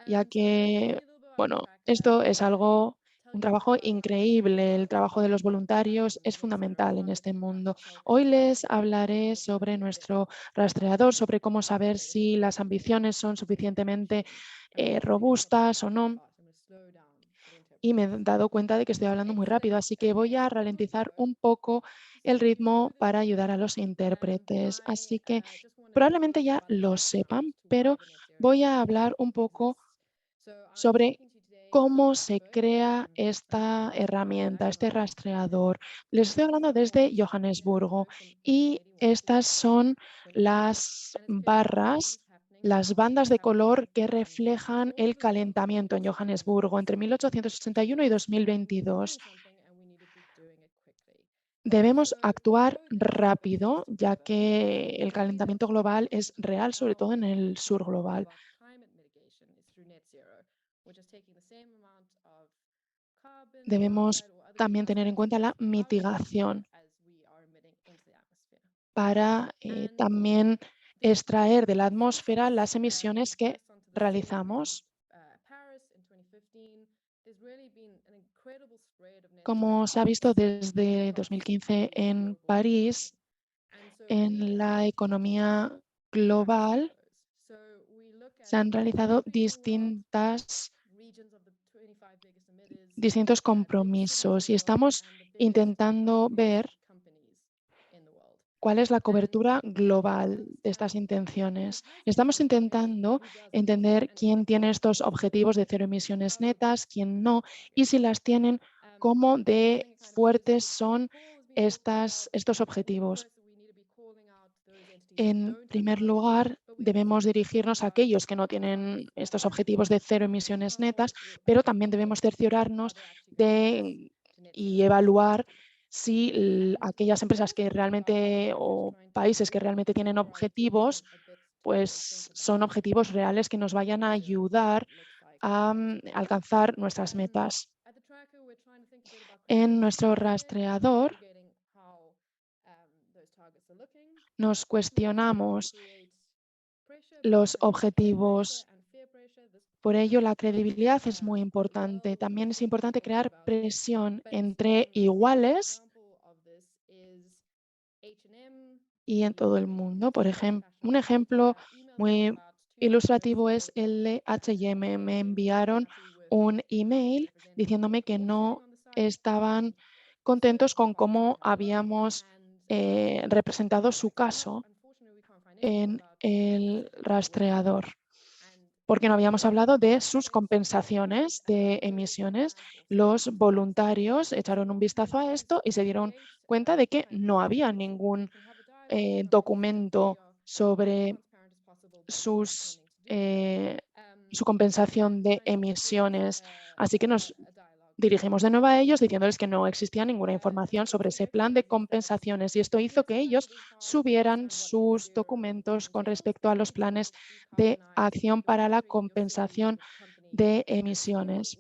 ya que, bueno, esto es un trabajo increíble. El trabajo de los voluntarios es fundamental en este mundo. Hoy les hablaré sobre nuestro rastreador, sobre cómo saber si las ambiciones son suficientemente robustas o no. Y me he dado cuenta de que estoy hablando muy rápido, así que voy a ralentizar un poco el ritmo para ayudar a los intérpretes. Así que probablemente ya lo sepan, pero voy a hablar un poco sobre cómo se crea esta herramienta, este rastreador. Les estoy hablando desde Johannesburgo y estas son las barras, las bandas de color que reflejan el calentamiento en Johannesburgo entre 1881 y 2022. Debemos actuar rápido, ya que el calentamiento global es real, sobre todo en el sur global. Debemos también tener en cuenta la mitigación para también extraer de la atmósfera las emisiones que realizamos. Como se ha visto desde 2015 en París, en la economía global se han realizado distintos compromisos y estamos intentando ver cuál es la cobertura global de estas intenciones. Estamos intentando entender quién tiene estos objetivos de cero emisiones netas, quién no, y si las tienen, cómo de fuertes son estos objetivos. En primer lugar, debemos dirigirnos a aquellos que no tienen estos objetivos de cero emisiones netas, pero también debemos cerciorarnos y evaluar si aquellas empresas que realmente o países que realmente tienen objetivos, pues son objetivos reales que nos vayan a ayudar a alcanzar nuestras metas. En nuestro rastreador nos cuestionamos los objetivos. Por ello, la credibilidad es muy importante. También es importante crear presión entre iguales y en todo el mundo. Por ejemplo, un ejemplo muy ilustrativo es el de H&M. Me enviaron un email diciéndome que no estaban contentos con cómo habíamos representado su caso en el rastreador, porque no habíamos hablado de sus compensaciones de emisiones. Los voluntarios echaron un vistazo a esto y se dieron cuenta de que no había ningún documento sobre su compensación de emisiones. Así que nos dirigimos de nuevo a ellos diciéndoles que no existía ninguna información sobre ese plan de compensaciones y esto hizo que ellos subieran sus documentos con respecto a los planes de acción para la compensación de emisiones.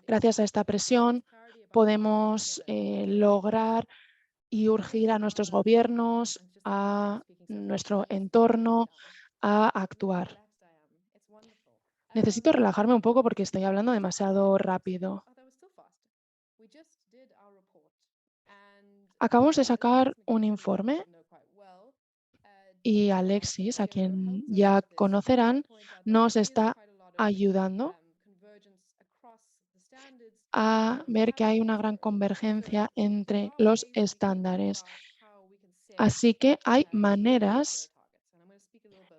Gracias a esta presión podemos lograr y urgir a nuestros gobiernos, a nuestro entorno, a actuar. Necesito relajarme un poco porque estoy hablando demasiado rápido. Acabamos de sacar un informe y Alexis, a quien ya conocerán, nos está ayudando a ver que hay una gran convergencia entre los estándares. Así que hay maneras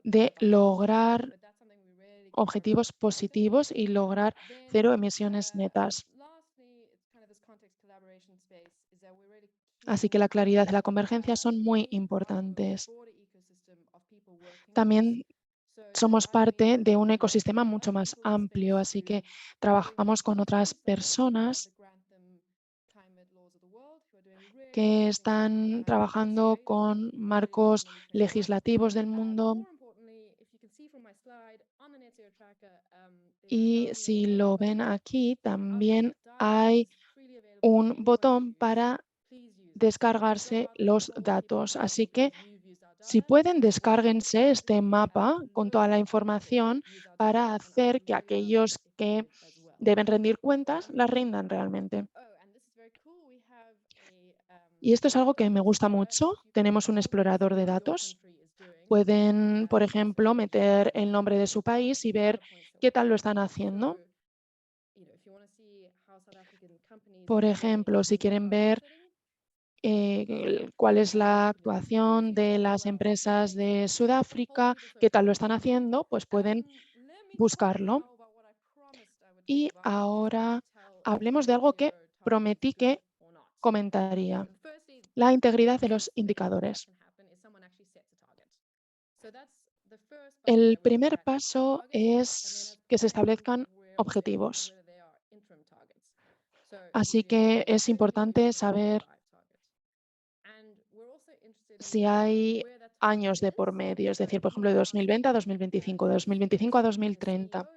de lograr objetivos positivos y lograr cero emisiones netas. Así que la claridad y la convergencia son muy importantes. También somos parte de un ecosistema mucho más amplio, así que trabajamos con otras personas que están trabajando con marcos legislativos del mundo. Y si lo ven aquí, también hay un botón para descargarse los datos. Así que Si pueden, descárguense este mapa con toda la información para hacer que aquellos que deben rendir cuentas las rindan realmente. Y esto es algo que me gusta mucho. Tenemos un explorador de datos. Pueden, por ejemplo, meter el nombre de su país y ver qué tal lo están haciendo. Por ejemplo, si quieren ver cuál es la actuación de las empresas de Sudáfrica, qué tal lo están haciendo, pues pueden buscarlo. Y ahora hablemos de algo que prometí que comentaría, la integridad de los indicadores. El primer paso es que se establezcan objetivos. Así que es importante saber si hay años de por medio, es decir, por ejemplo, de 2020 a 2025, de 2025 a 2030.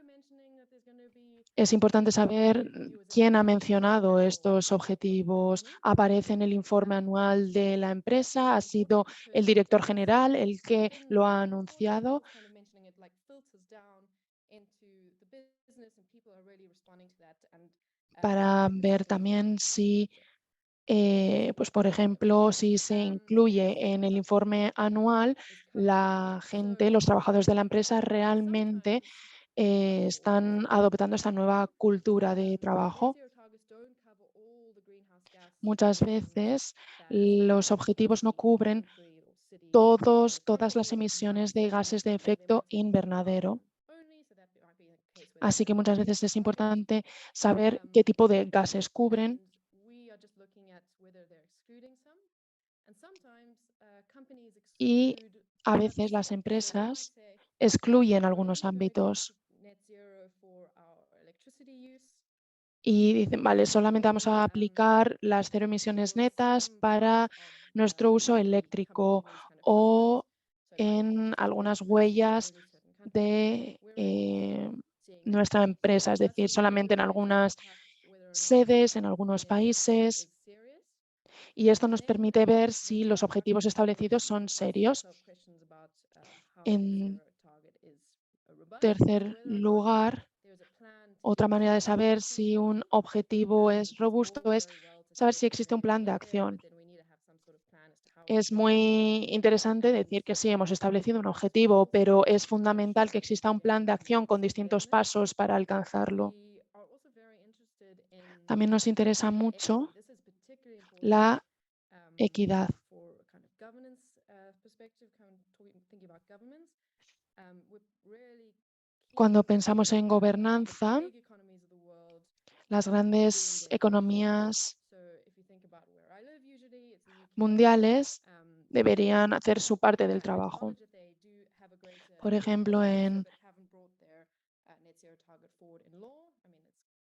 Es importante saber quién ha mencionado estos objetivos. Aparece en el informe anual de la empresa, ha sido el director general el que lo ha anunciado. Para ver también si, pues por ejemplo, si se incluye en el informe anual, la gente, los trabajadores de la empresa realmente están adoptando esta nueva cultura de trabajo. Muchas veces los objetivos no cubren todas las emisiones de gases de efecto invernadero. Así que muchas veces es importante saber qué tipo de gases cubren y a veces las empresas excluyen algunos ámbitos y dicen, vale, solamente vamos a aplicar las cero emisiones netas para nuestro uso eléctrico o en algunas huellas de nuestra empresa, es decir, solamente en algunas sedes, en algunos países. Y esto nos permite ver si los objetivos establecidos son serios. En tercer lugar, otra manera de saber si un objetivo es robusto es saber si existe un plan de acción. Es muy interesante decir que sí, hemos establecido un objetivo, pero es fundamental que exista un plan de acción con distintos pasos para alcanzarlo. También nos interesa mucho la equidad. Cuando pensamos en gobernanza, las grandes economías mundiales deberían hacer su parte del trabajo. Por ejemplo, en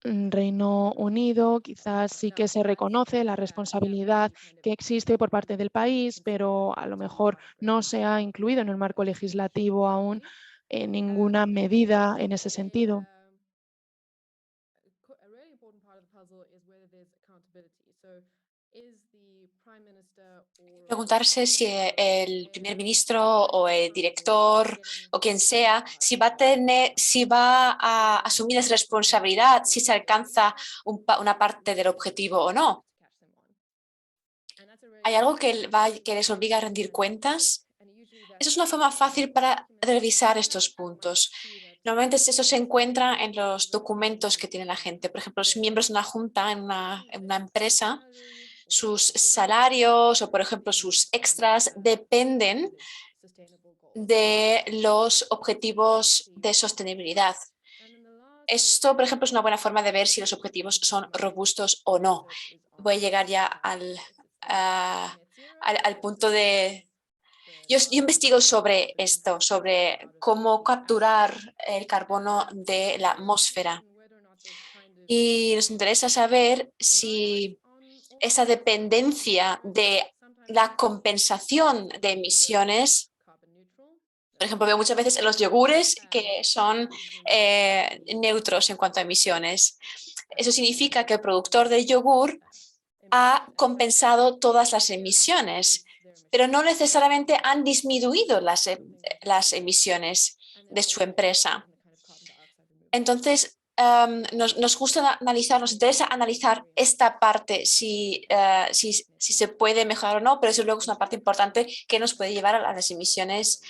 Reino Unido quizás sí que se reconoce la responsabilidad que existe por parte del país, pero a lo mejor no se ha incluido en el marco legislativo aún ninguna medida en ese sentido. Preguntarse si el primer ministro o el director o quien sea, si va a asumir esa responsabilidad, si se alcanza una parte del objetivo o no. ¿Hay algo que les obliga a rendir cuentas? Esa es una forma fácil para revisar estos puntos. Normalmente eso se encuentra en los documentos que tiene la gente. Por ejemplo, los miembros de una junta en una empresa, sus salarios o, por ejemplo, sus extras dependen de los objetivos de sostenibilidad. Esto, por ejemplo, es una buena forma de ver si los objetivos son robustos o no. Voy a llegar ya al punto de... Yo investigo sobre esto, sobre cómo capturar el carbono de la atmósfera. Y nos interesa saber si esa dependencia de la compensación de emisiones. Por ejemplo, veo muchas veces en los yogures que son neutros en cuanto a emisiones. Eso significa que el productor del yogur ha compensado todas las emisiones. pero no necesariamente han disminuido las emisiones de su empresa. Entonces, nos gusta analizar, nos interesa analizar esta parte, si se puede mejorar o no, pero eso luego es una parte importante que nos puede llevar a las emisiones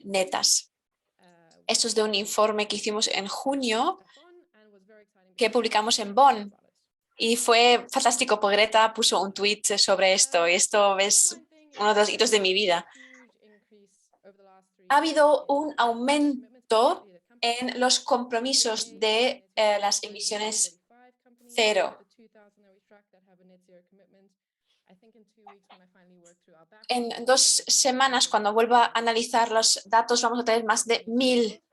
netas. Esto es de un informe que hicimos en junio, que publicamos en Bonn. Y fue fantástico porque Greta puso un tweet sobre esto y esto es uno de los hitos de mi vida. Ha habido un aumento en los compromisos de las emisiones cero. En 2 semanas, cuando vuelva a analizar los datos, vamos a tener más de 1000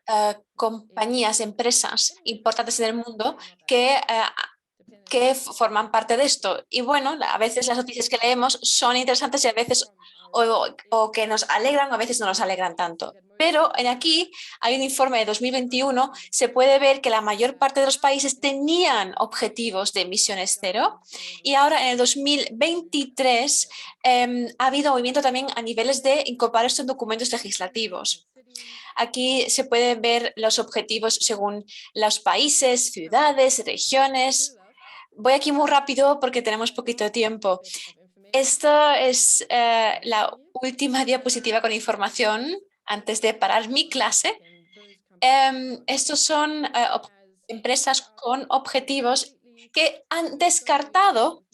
compañías, empresas importantes en el mundo que forman parte de esto. Y bueno, a veces las noticias que leemos son interesantes y a veces o que nos alegran o a veces no nos alegran tanto. Pero aquí hay un informe de 2021, se puede ver que la mayor parte de los países tenían objetivos de emisiones cero y ahora en el 2023 ha habido movimiento también a niveles de incorporar estos documentos legislativos. Aquí se pueden ver los objetivos según los países, ciudades, regiones. Voy aquí muy rápido porque tenemos poquito tiempo. Esta es la última diapositiva con información antes de parar mi clase. Estos son empresas con objetivos que han descartado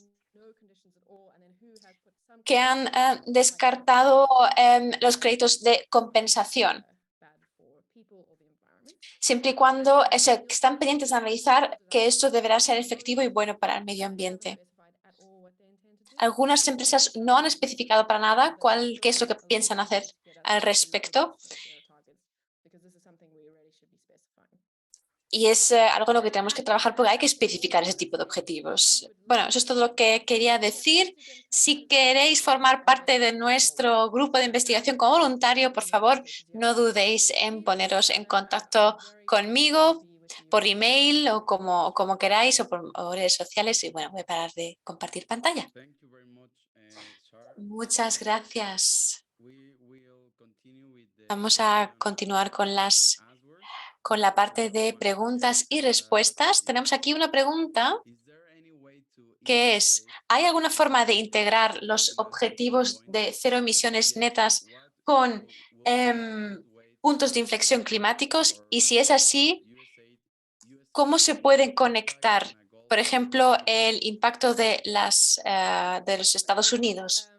los créditos de compensación, siempre y cuando están pendientes de analizar que esto deberá ser efectivo y bueno para el medio ambiente. Algunas empresas no han especificado para nada qué es lo que piensan hacer al respecto. Y es algo en lo que tenemos que trabajar porque hay que especificar ese tipo de objetivos. Bueno, eso es todo lo que quería decir. Si queréis formar parte de nuestro grupo de investigación como voluntario, por favor, no dudéis en poneros en contacto conmigo por email o como queráis o por redes sociales. Y bueno, voy a parar de compartir pantalla. Muchas gracias. Vamos a continuar con la parte de preguntas y respuestas. Tenemos aquí una pregunta que es, ¿hay alguna forma de integrar los objetivos de cero emisiones netas con puntos de inflexión climáticos? Y si es así, ¿cómo se pueden conectar, por ejemplo, el impacto de los Estados Unidos?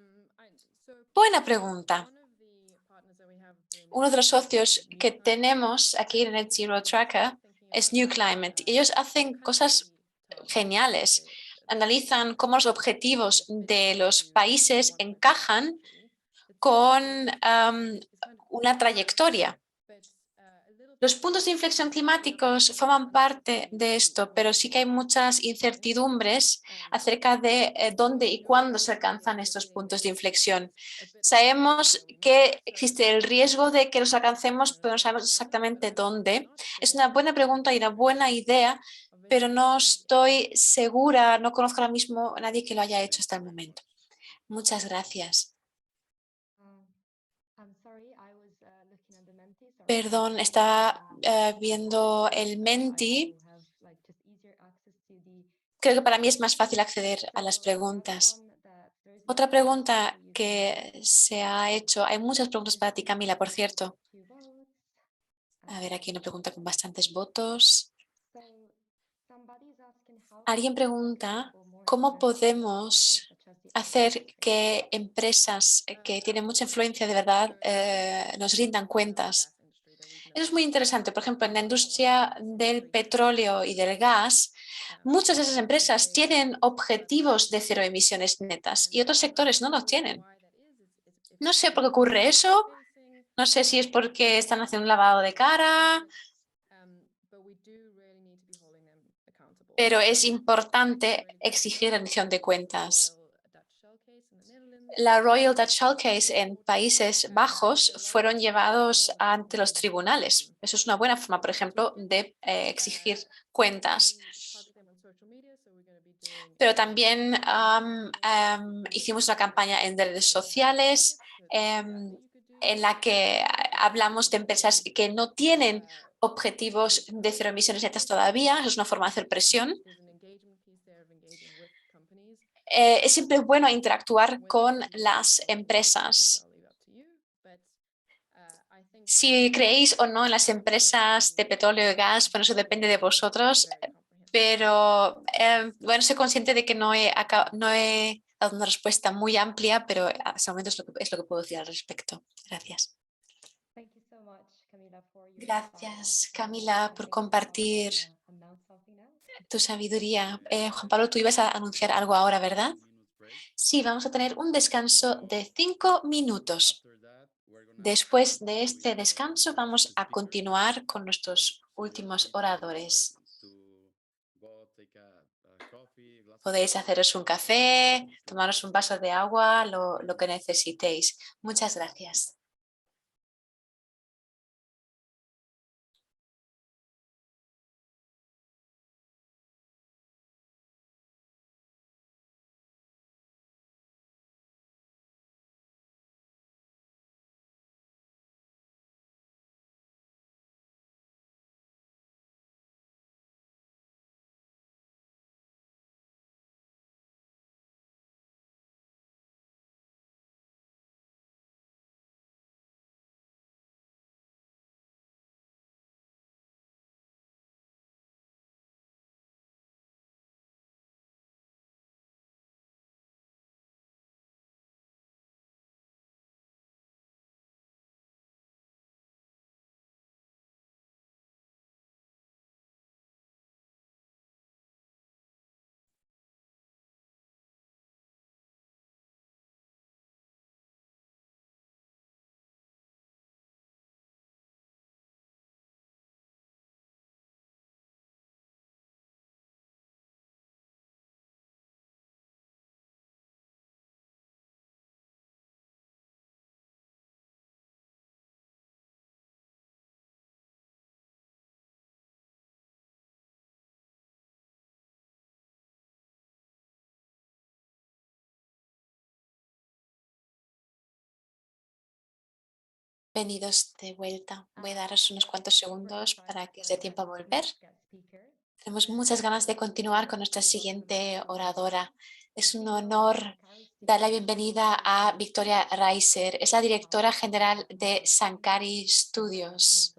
Buena pregunta. Uno de los socios que tenemos aquí en Net Zero Tracker es New Climate. Ellos hacen cosas geniales. Analizan cómo los objetivos de los países encajan con una trayectoria. Los puntos de inflexión climáticos forman parte de esto, pero sí que hay muchas incertidumbres acerca de dónde y cuándo se alcanzan estos puntos de inflexión. Sabemos que existe el riesgo de que los alcancemos, pero no sabemos exactamente dónde. Es una buena pregunta y una buena idea, pero no estoy segura, no conozco ahora mismo a nadie que lo haya hecho hasta el momento. Muchas gracias. Perdón, estaba viendo el Menti. Creo que para mí es más fácil acceder a las preguntas. Otra pregunta que se ha hecho, hay muchas preguntas para ti, Camila, por cierto. A ver, aquí una pregunta con bastantes votos. Alguien pregunta, ¿cómo podemos hacer que empresas que tienen mucha influencia de verdad nos rindan cuentas? Eso es muy interesante. Por ejemplo, en la industria del petróleo y del gas, muchas de esas empresas tienen objetivos de cero emisiones netas y otros sectores no los tienen. No sé por qué ocurre eso. No sé si es porque están haciendo un lavado de cara, pero es importante exigir rendición de cuentas. La Royal Dutch Showcase en Países Bajos fueron llevados ante los tribunales. Eso es una buena forma, por ejemplo, de exigir cuentas. Pero también hicimos una campaña en redes sociales en la que hablamos de empresas que no tienen objetivos de cero emisiones netas todavía. Es una forma de hacer presión. Es siempre bueno interactuar con las empresas. Si creéis o no en las empresas de petróleo y gas, bueno, eso depende de vosotros, pero bueno, soy consciente de que no he dado una respuesta muy amplia, pero hasta el momento es lo que puedo decir al respecto. Gracias. Gracias, Camila, por compartir tu sabiduría. Juan Pablo, tú ibas a anunciar algo ahora, ¿verdad? Sí, vamos a tener un descanso de 5 minutos. Después de este descanso vamos a continuar con nuestros últimos oradores. Podéis haceros un café, tomaros un vaso de agua, lo que necesitéis. Muchas gracias. Bienvenidos de vuelta. Voy a daros unos cuantos segundos para que os dé tiempo a volver. Tenemos muchas ganas de continuar con nuestra siguiente oradora. Es un honor dar la bienvenida a Victoria Reiser. Es la directora general de Sankari Studios.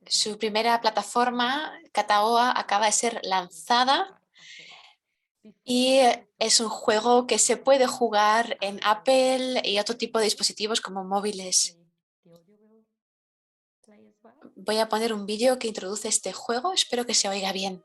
Su primera plataforma, Kataoa, acaba de ser lanzada y es un juego que se puede jugar en Apple y otro tipo de dispositivos como móviles. Voy a poner un vídeo que introduce este juego, espero que se oiga bien.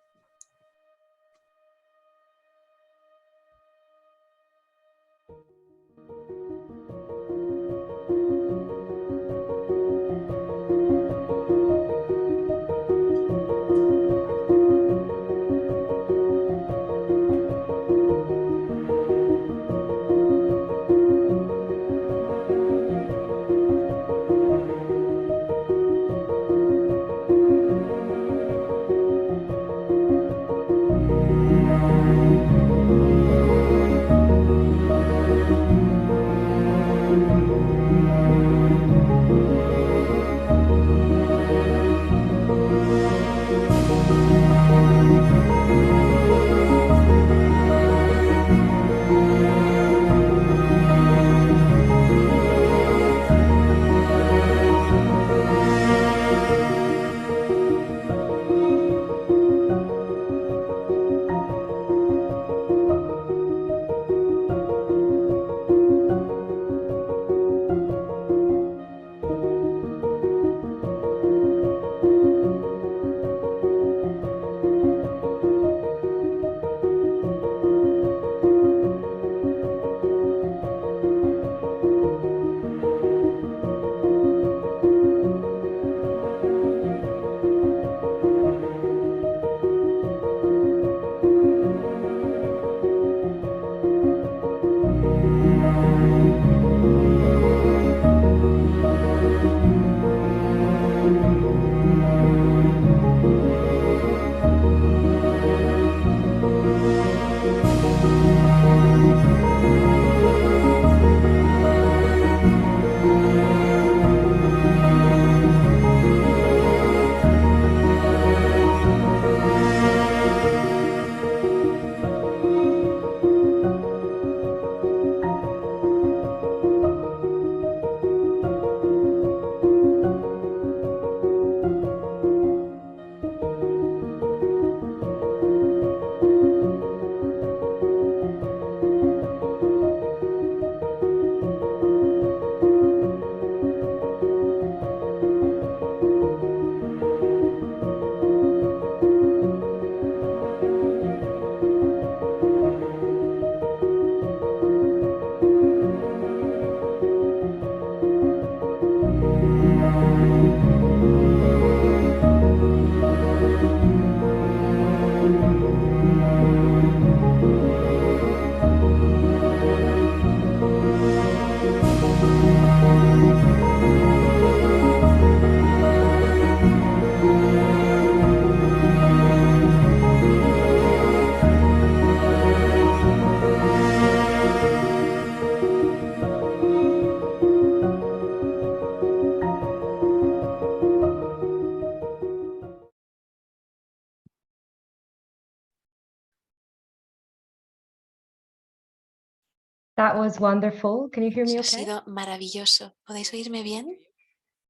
That was wonderful. Can you hear me Eso ha okay? sido maravilloso. ¿Podéis oírme bien?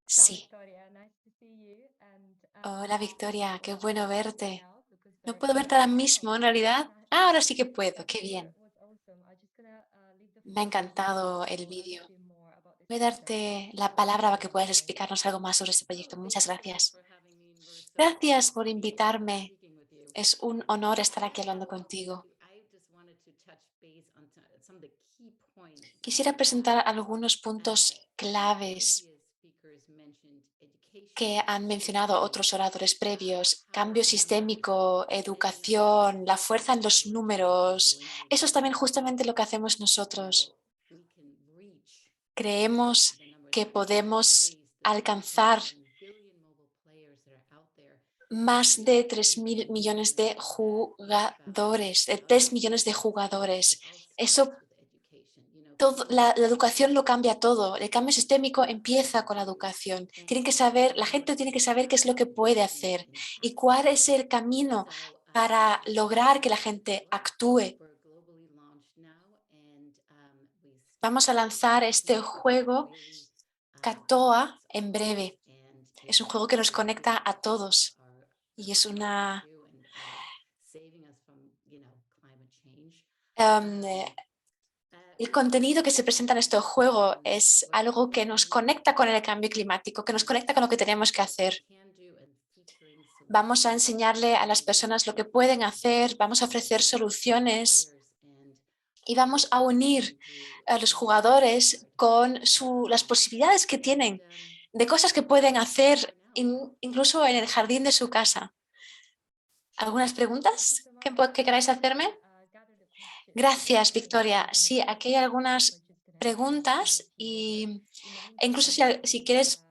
Sí. Hola, Victoria, qué bueno verte. No puedo verte ahora mismo, en realidad. Ah, ahora sí que puedo, qué bien. Me ha encantado el vídeo. Voy a darte la palabra para que puedas explicarnos algo más sobre este proyecto. Muchas gracias. Gracias por invitarme. Es un honor estar aquí hablando contigo. Quisiera presentar algunos puntos claves que han mencionado otros oradores previos. Cambio sistémico, educación, la fuerza en los números. Eso es también justamente lo que hacemos nosotros. Creemos que podemos alcanzar más de 3.000 millones de jugadores, de 3 millones de jugadores. Eso, la educación lo cambia todo. El cambio sistémico empieza con la educación. Tienen que saber, la gente tiene que saber qué es lo que puede hacer y cuál es el camino para lograr que la gente actúe. Vamos a lanzar este juego Katoa en breve. Es un juego que nos conecta a todos y es una... el contenido que se presenta en este juego es algo que nos conecta con el cambio climático, que nos conecta con lo que tenemos que hacer. Vamos a enseñarle a las personas lo que pueden hacer, vamos a ofrecer soluciones y vamos a unir a los jugadores con las posibilidades que tienen de cosas que pueden hacer incluso en el jardín de su casa. ¿Algunas preguntas que queráis hacerme? Gracias, Victoria. Sí, aquí hay algunas preguntas e incluso si quieres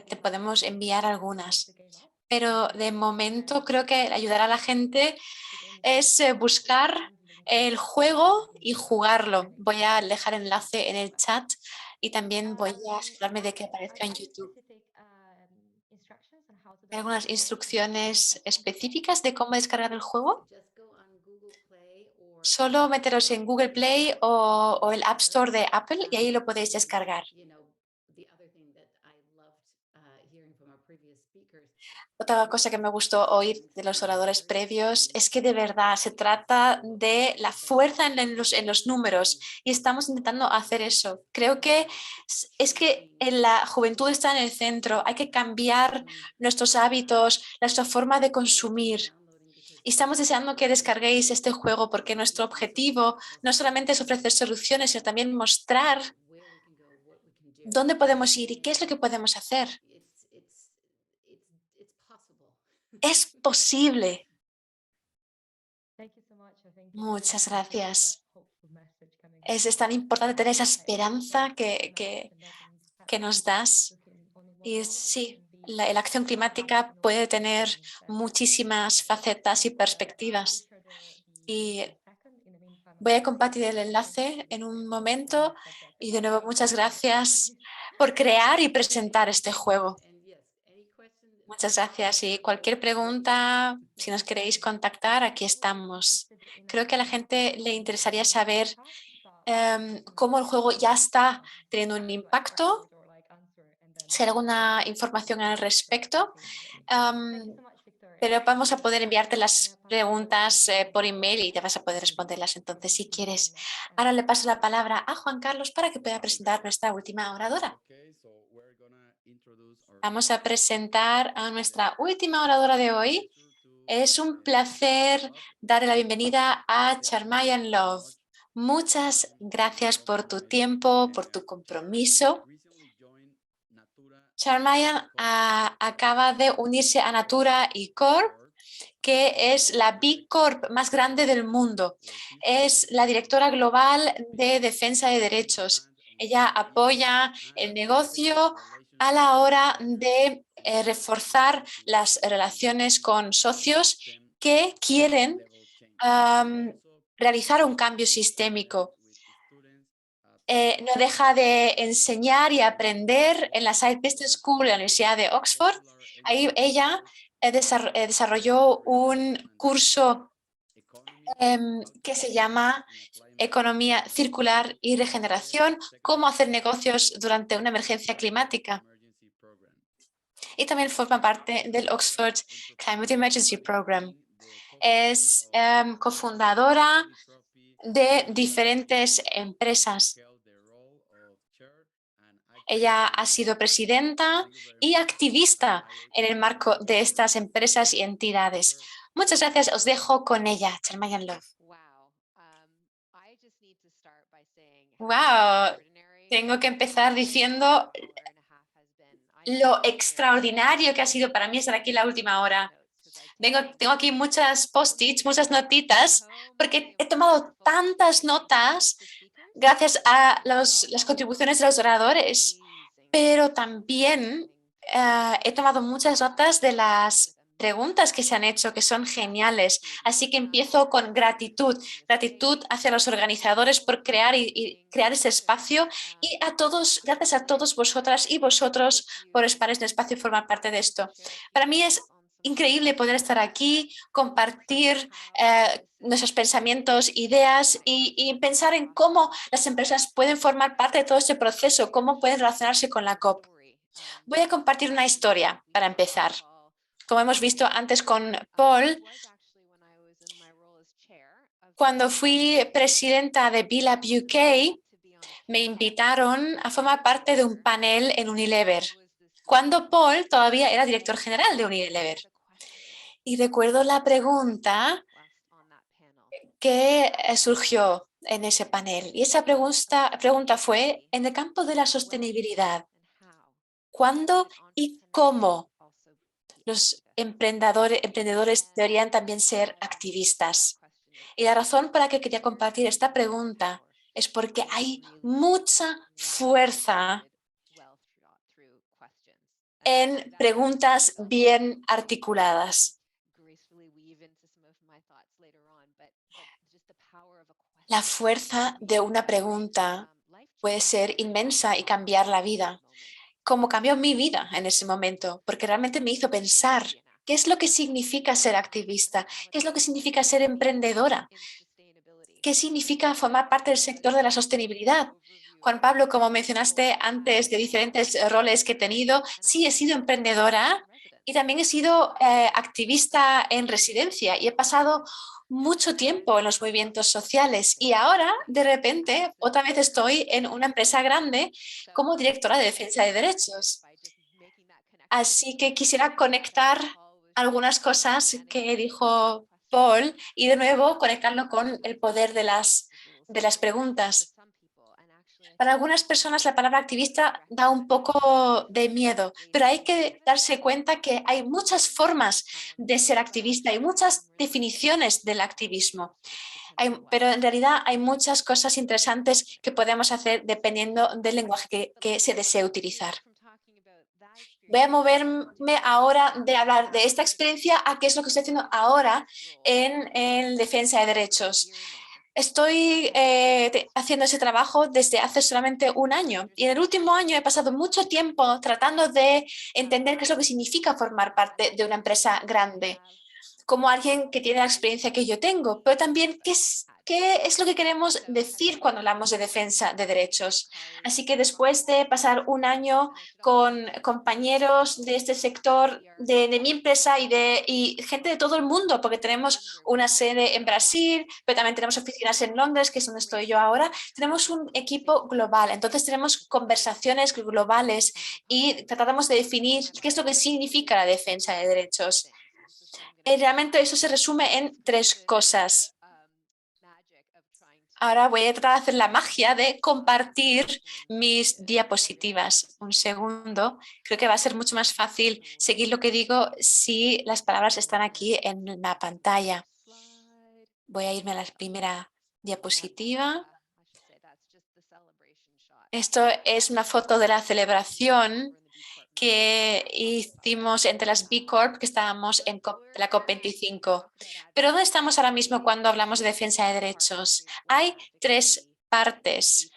te podemos enviar algunas. Pero de momento creo que ayudar a la gente es buscar el juego y jugarlo. Voy a dejar el enlace en el chat y también voy a asegurarme de que aparezca en YouTube. ¿Hay algunas instrucciones específicas de cómo descargar el juego? Solo meteros en Google Play o el App Store de Apple y ahí lo podéis descargar. Otra cosa que me gustó oír de los oradores previos es que de verdad se trata de la fuerza en los números y estamos intentando hacer eso. Creo que es que la juventud está en el centro, hay que cambiar nuestros hábitos, nuestra forma de consumir. Y estamos deseando que descarguéis este juego porque nuestro objetivo no solamente es ofrecer soluciones, sino también mostrar dónde podemos ir y qué es lo que podemos hacer. Es posible. Muchas gracias. Es tan importante tener esa esperanza que nos das. Y sí, la acción climática puede tener muchísimas facetas y perspectivas. Y voy a compartir el enlace en un momento y de nuevo muchas gracias por crear y presentar este juego. Muchas gracias y cualquier pregunta, si nos queréis contactar, aquí estamos. Creo que a la gente le interesaría saber cómo el juego ya está teniendo un impacto, si hay alguna información al respecto. Pero vamos a poder enviarte las preguntas por email y te vas a poder responderlas entonces si quieres. Ahora le paso la palabra a Juan Carlos para que pueda presentar nuestra última oradora. Vamos a presentar a nuestra última oradora de hoy. Es un placer darle la bienvenida a Charmayan Love. Muchas gracias por tu tiempo, por tu compromiso. Charmayan acaba de unirse a Natura y Corp, que es la B Corp más grande del mundo. Es la directora global de defensa de derechos. Ella apoya el negocio a la hora de reforzar las relaciones con socios que quieren realizar un cambio sistémico. No deja de enseñar y aprender en la Side Business School de la Universidad de Oxford. Ahí ella desarrolló un curso que se llama Economía Circular y Regeneración, cómo hacer negocios durante una emergencia climática. Y también forma parte del Oxford Climate Emergency Program. Es cofundadora de diferentes empresas. Ella ha sido presidenta y activista en el marco de estas empresas y entidades. Muchas gracias. Os dejo con ella, Chermayan Love. Wow, tengo que empezar diciendo lo extraordinario que ha sido para mí estar aquí la última hora. Tengo aquí muchas post-its, muchas notitas, porque he tomado tantas notas gracias a las contribuciones de los oradores, pero también he tomado muchas notas de las preguntas que se han hecho, que son geniales. Así que empiezo con gratitud, gratitud hacia los organizadores por crear y crear ese espacio y a todos, gracias a todos vosotras y vosotros por estar en espacio y formar parte de esto. Para mí es increíble poder estar aquí, compartir nuestros pensamientos, ideas y pensar en cómo las empresas pueden formar parte de todo este proceso, cómo pueden relacionarse con la COP. Voy a compartir una historia para empezar. Como hemos visto antes con Paul, cuando fui presidenta de BILAB UK, me invitaron a formar parte de un panel en Unilever, cuando Paul todavía era director general de Unilever. Y recuerdo la pregunta que surgió en ese panel. Y esa pregunta fue, en el campo de la sostenibilidad, ¿cuándo y cómo los emprendedores deberían también ser activistas? Y la razón para que quería compartir esta pregunta es porque hay mucha fuerza en preguntas bien articuladas. La fuerza de una pregunta puede ser inmensa y cambiar la vida, como cambió mi vida en ese momento, porque realmente me hizo pensar qué es lo que significa ser activista, qué es lo que significa ser emprendedora, qué significa formar parte del sector de la sostenibilidad. Juan Pablo, como mencionaste antes de diferentes roles que he tenido, sí he sido emprendedora y también he sido activista en residencia y he pasado mucho tiempo en los movimientos sociales y ahora, de repente, otra vez estoy en una empresa grande como directora de defensa de derechos. Así que quisiera conectar algunas cosas que dijo Paul y de nuevo conectarlo con el poder de las preguntas. Para algunas personas la palabra activista da un poco de miedo, pero hay que darse cuenta que hay muchas formas de ser activista y muchas definiciones del activismo. Pero en realidad hay muchas cosas interesantes que podemos hacer dependiendo del lenguaje que se desee utilizar. Voy a moverme ahora de hablar de esta experiencia a qué es lo que estoy haciendo ahora en defensa de derechos. Estoy haciendo ese trabajo desde hace solamente un año y en el último año he pasado mucho tiempo tratando de entender qué es lo que significa formar parte de una empresa grande, como alguien que tiene la experiencia que yo tengo, pero también qué es lo que queremos decir cuando hablamos de defensa de derechos. Así que después de pasar un año con compañeros de este sector, de mi empresa y gente de todo el mundo, porque tenemos una sede en Brasil, pero también tenemos oficinas en Londres, que es donde estoy yo ahora, tenemos un equipo global. Entonces tenemos conversaciones globales y tratamos de definir qué es lo que significa la defensa de derechos. Realmente eso se resume en tres cosas. Ahora voy a tratar de hacer la magia de compartir mis diapositivas. Un segundo. Creo que va a ser mucho más fácil seguir lo que digo si las palabras están aquí en la pantalla. Voy a irme a la primera diapositiva. Esto es una foto de la celebración que hicimos entre las B Corp, que estábamos en la COP25. Pero ¿dónde estamos ahora mismo cuando hablamos de defensa de derechos? Hay tres partes.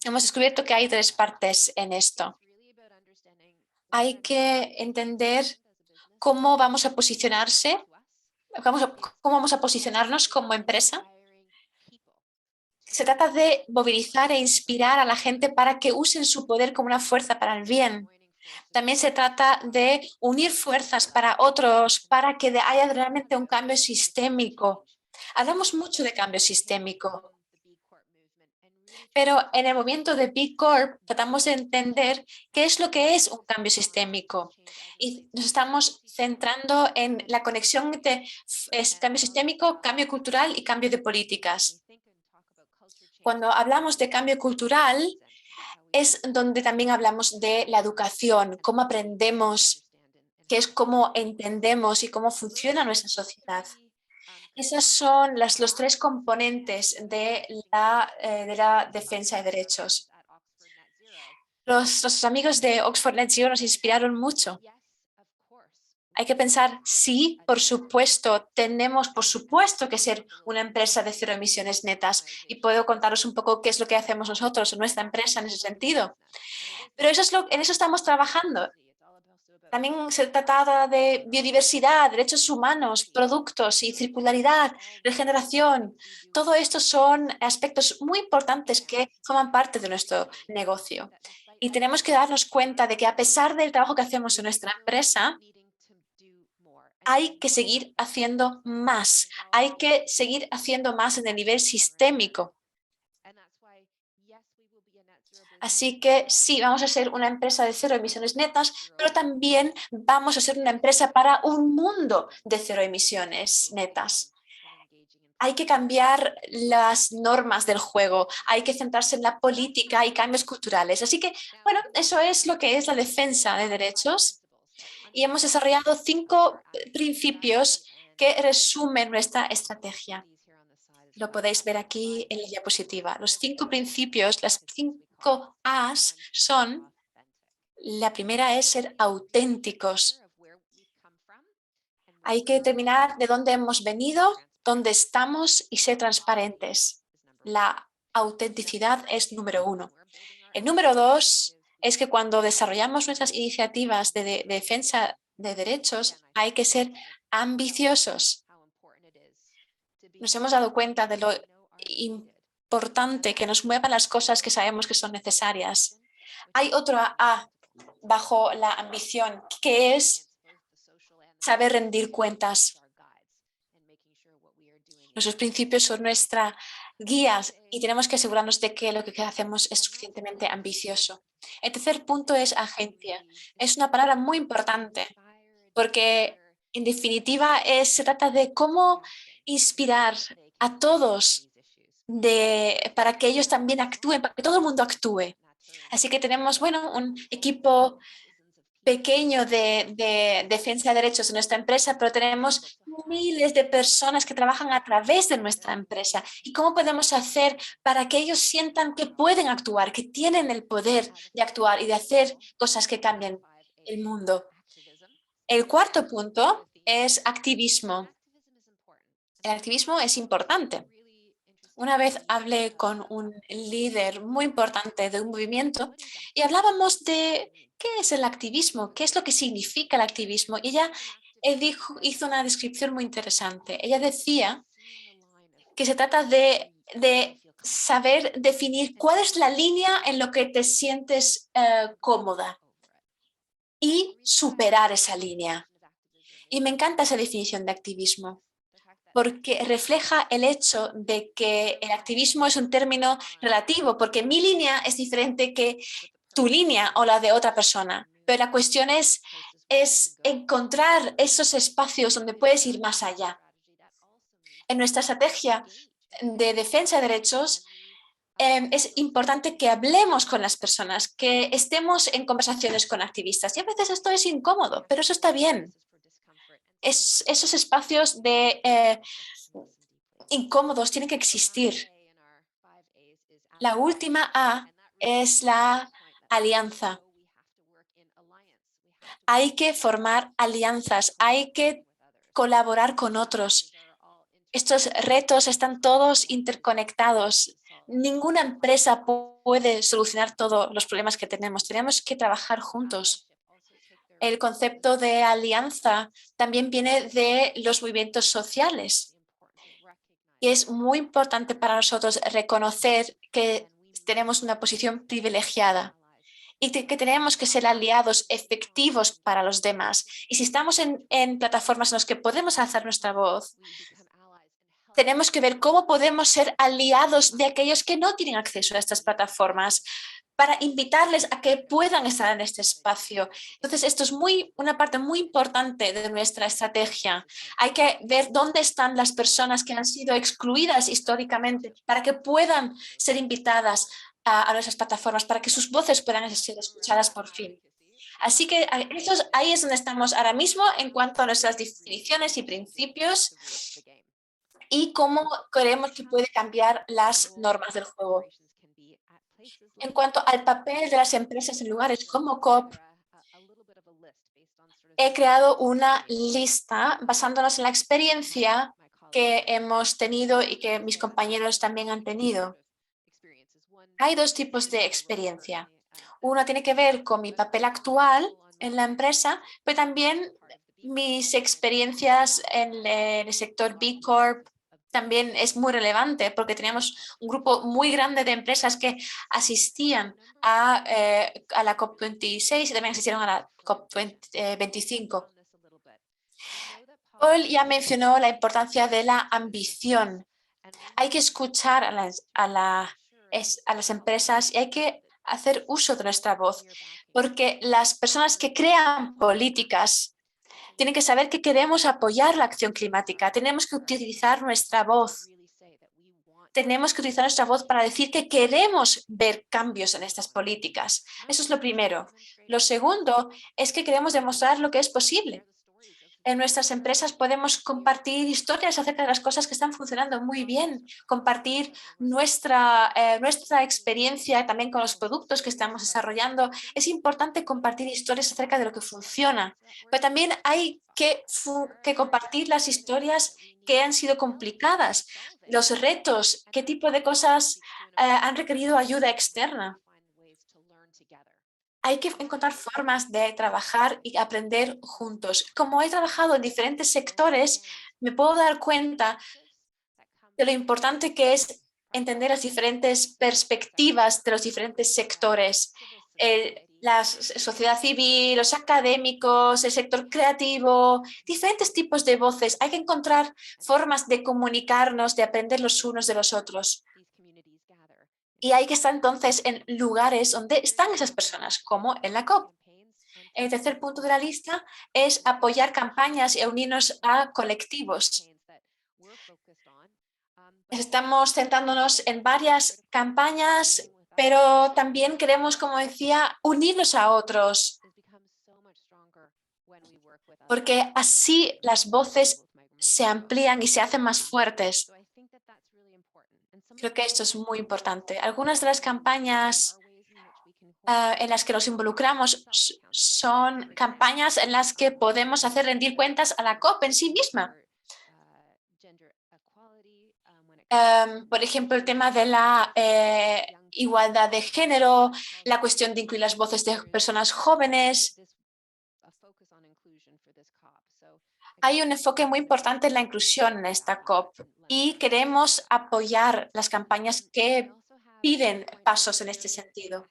Hemos descubierto que hay tres partes en esto. Hay que entender cómo vamos a posicionarse cómo vamos a posicionarnos como empresa. Se trata de movilizar e inspirar a la gente para que usen su poder como una fuerza para el bien. También se trata de unir fuerzas para otros, para que haya realmente un cambio sistémico. Hablamos mucho de cambio sistémico, pero en el movimiento de B Corp tratamos de entender qué es lo que es un cambio sistémico. Y nos estamos centrando en la conexión entre cambio sistémico, cambio cultural y cambio de políticas. Cuando hablamos de cambio cultural, es donde también hablamos de la educación, cómo aprendemos, qué es cómo entendemos y cómo funciona nuestra sociedad. Esos son los tres componentes de la defensa de derechos. Los amigos de Oxford Net Zero nos inspiraron mucho. Hay que pensar, sí, por supuesto, tenemos por supuesto que ser una empresa de cero emisiones netas y puedo contaros un poco qué es lo que hacemos nosotros en nuestra empresa en ese sentido. Pero en eso estamos trabajando. También se trata de biodiversidad, derechos humanos, productos y circularidad, regeneración. Todo esto son aspectos muy importantes que forman parte de nuestro negocio. Y tenemos que darnos cuenta de que a pesar del trabajo que hacemos en nuestra empresa, hay que seguir haciendo más. Hay que seguir haciendo más en el nivel sistémico. Así que sí, vamos a ser una empresa de cero emisiones netas, pero también vamos a ser una empresa para un mundo de cero emisiones netas. Hay que cambiar las normas del juego, hay que centrarse en la política y cambios culturales. Así que, bueno, eso es lo que es la defensa de derechos. Y hemos desarrollado 5 principios que resumen nuestra estrategia. Lo podéis ver aquí en la diapositiva. Los 5 principios, las 5 A's son, la primera es ser auténticos. Hay que determinar de dónde hemos venido, dónde estamos y ser transparentes. La autenticidad es número 1. El número 2 es que cuando desarrollamos nuestras iniciativas de defensa de derechos, hay que ser ambiciosos. Nos hemos dado cuenta de lo importante que nos muevan las cosas que sabemos que son necesarias. Hay otro A bajo la ambición, que es saber rendir cuentas. Nuestros principios son nuestras guías y tenemos que asegurarnos de que lo que hacemos es suficientemente ambicioso. El tercer punto es agencia. Es una palabra muy importante porque, en definitiva, se trata de cómo inspirar a todos para que ellos también actúen, para que todo el mundo actúe. Así que tenemos, bueno, un equipo pequeño de defensa de derechos en nuestra empresa, pero tenemos miles de personas que trabajan a través de nuestra empresa. ¿Y cómo podemos hacer para que ellos sientan que pueden actuar, que tienen el poder de actuar y de hacer cosas que cambien el mundo? El cuarto punto es activismo. El activismo es importante. Una vez hablé con un líder muy importante de un movimiento y hablábamos de qué es el activismo, qué es lo que significa el activismo. Y ella hizo una descripción muy interesante. Ella decía que se trata de saber definir cuál es la línea en lo que te sientes cómoda y superar esa línea. Y me encanta esa definición de activismo, porque refleja el hecho de que el activismo es un término relativo, porque mi línea es diferente que tu línea o la de otra persona. Pero la cuestión es encontrar esos espacios donde puedes ir más allá. En nuestra estrategia de defensa de derechos, es importante que hablemos con las personas, que estemos en conversaciones con activistas. Y a veces esto es incómodo, pero eso está bien. Esos espacios incómodos tienen que existir. La última A es la alianza. Hay que formar alianzas, hay que colaborar con otros. Estos retos están todos interconectados. Ninguna empresa puede solucionar todos los problemas que tenemos. Tenemos que trabajar juntos. El concepto de alianza también viene de los movimientos sociales. Y es muy importante para nosotros reconocer que tenemos una posición privilegiada y que tenemos que ser aliados efectivos para los demás. Y si estamos en plataformas en las que podemos alzar nuestra voz, tenemos que ver cómo podemos ser aliados de aquellos que no tienen acceso a estas plataformas para invitarles a que puedan estar en este espacio. Entonces, esto es una parte muy importante de nuestra estrategia. Hay que ver dónde están las personas que han sido excluidas históricamente para que puedan ser invitadas a nuestras plataformas, para que sus voces puedan ser escuchadas por fin. Así que ahí es donde estamos ahora mismo en cuanto a nuestras definiciones y principios y cómo creemos que puede cambiar las normas del juego. En cuanto al papel de las empresas en lugares como COP, he creado una lista basándonos en la experiencia que hemos tenido y que mis compañeros también han tenido. Hay dos tipos de experiencia. Una tiene que ver con mi papel actual en la empresa, pero también mis experiencias en el sector B Corp también es muy relevante porque teníamos un grupo muy grande de empresas que asistían a la COP26 y también asistieron a la COP25. Paul ya mencionó la importancia de la ambición. Hay que escuchar a las empresas y hay que hacer uso de nuestra voz, porque las personas que crean políticas tienen que saber que queremos apoyar la acción climática. Tenemos que utilizar nuestra voz. Tenemos que utilizar nuestra voz para decir que queremos ver cambios en estas políticas. Eso es lo primero. Lo segundo es que queremos demostrar lo que es posible. En nuestras empresas podemos compartir historias acerca de las cosas que están funcionando muy bien, compartir nuestra experiencia también con los productos que estamos desarrollando. Es importante compartir historias acerca de lo que funciona, pero también hay que compartir las historias que han sido complicadas, los retos, qué tipo de cosas han requerido ayuda externa. Hay que encontrar formas de trabajar y aprender juntos. Como he trabajado en diferentes sectores, me puedo dar cuenta de lo importante que es entender las diferentes perspectivas de los diferentes sectores. La sociedad civil, los académicos, el sector creativo, diferentes tipos de voces. Hay que encontrar formas de comunicarnos, de aprender los unos de los otros. Y hay que estar entonces en lugares donde están esas personas, como en la COP. El tercer punto de la lista es apoyar campañas y unirnos a colectivos. Estamos centrándonos en varias campañas, pero también queremos, como decía, unirnos a otros, porque así las voces se amplían y se hacen más fuertes. Creo que esto es muy importante. Algunas de las campañas en las que nos involucramos son campañas en las que podemos hacer rendir cuentas a la COP en sí misma. Por ejemplo, el tema de la igualdad de género, la cuestión de incluir las voces de personas jóvenes. Hay un enfoque muy importante en la inclusión en esta COP y queremos apoyar las campañas que piden pasos en este sentido.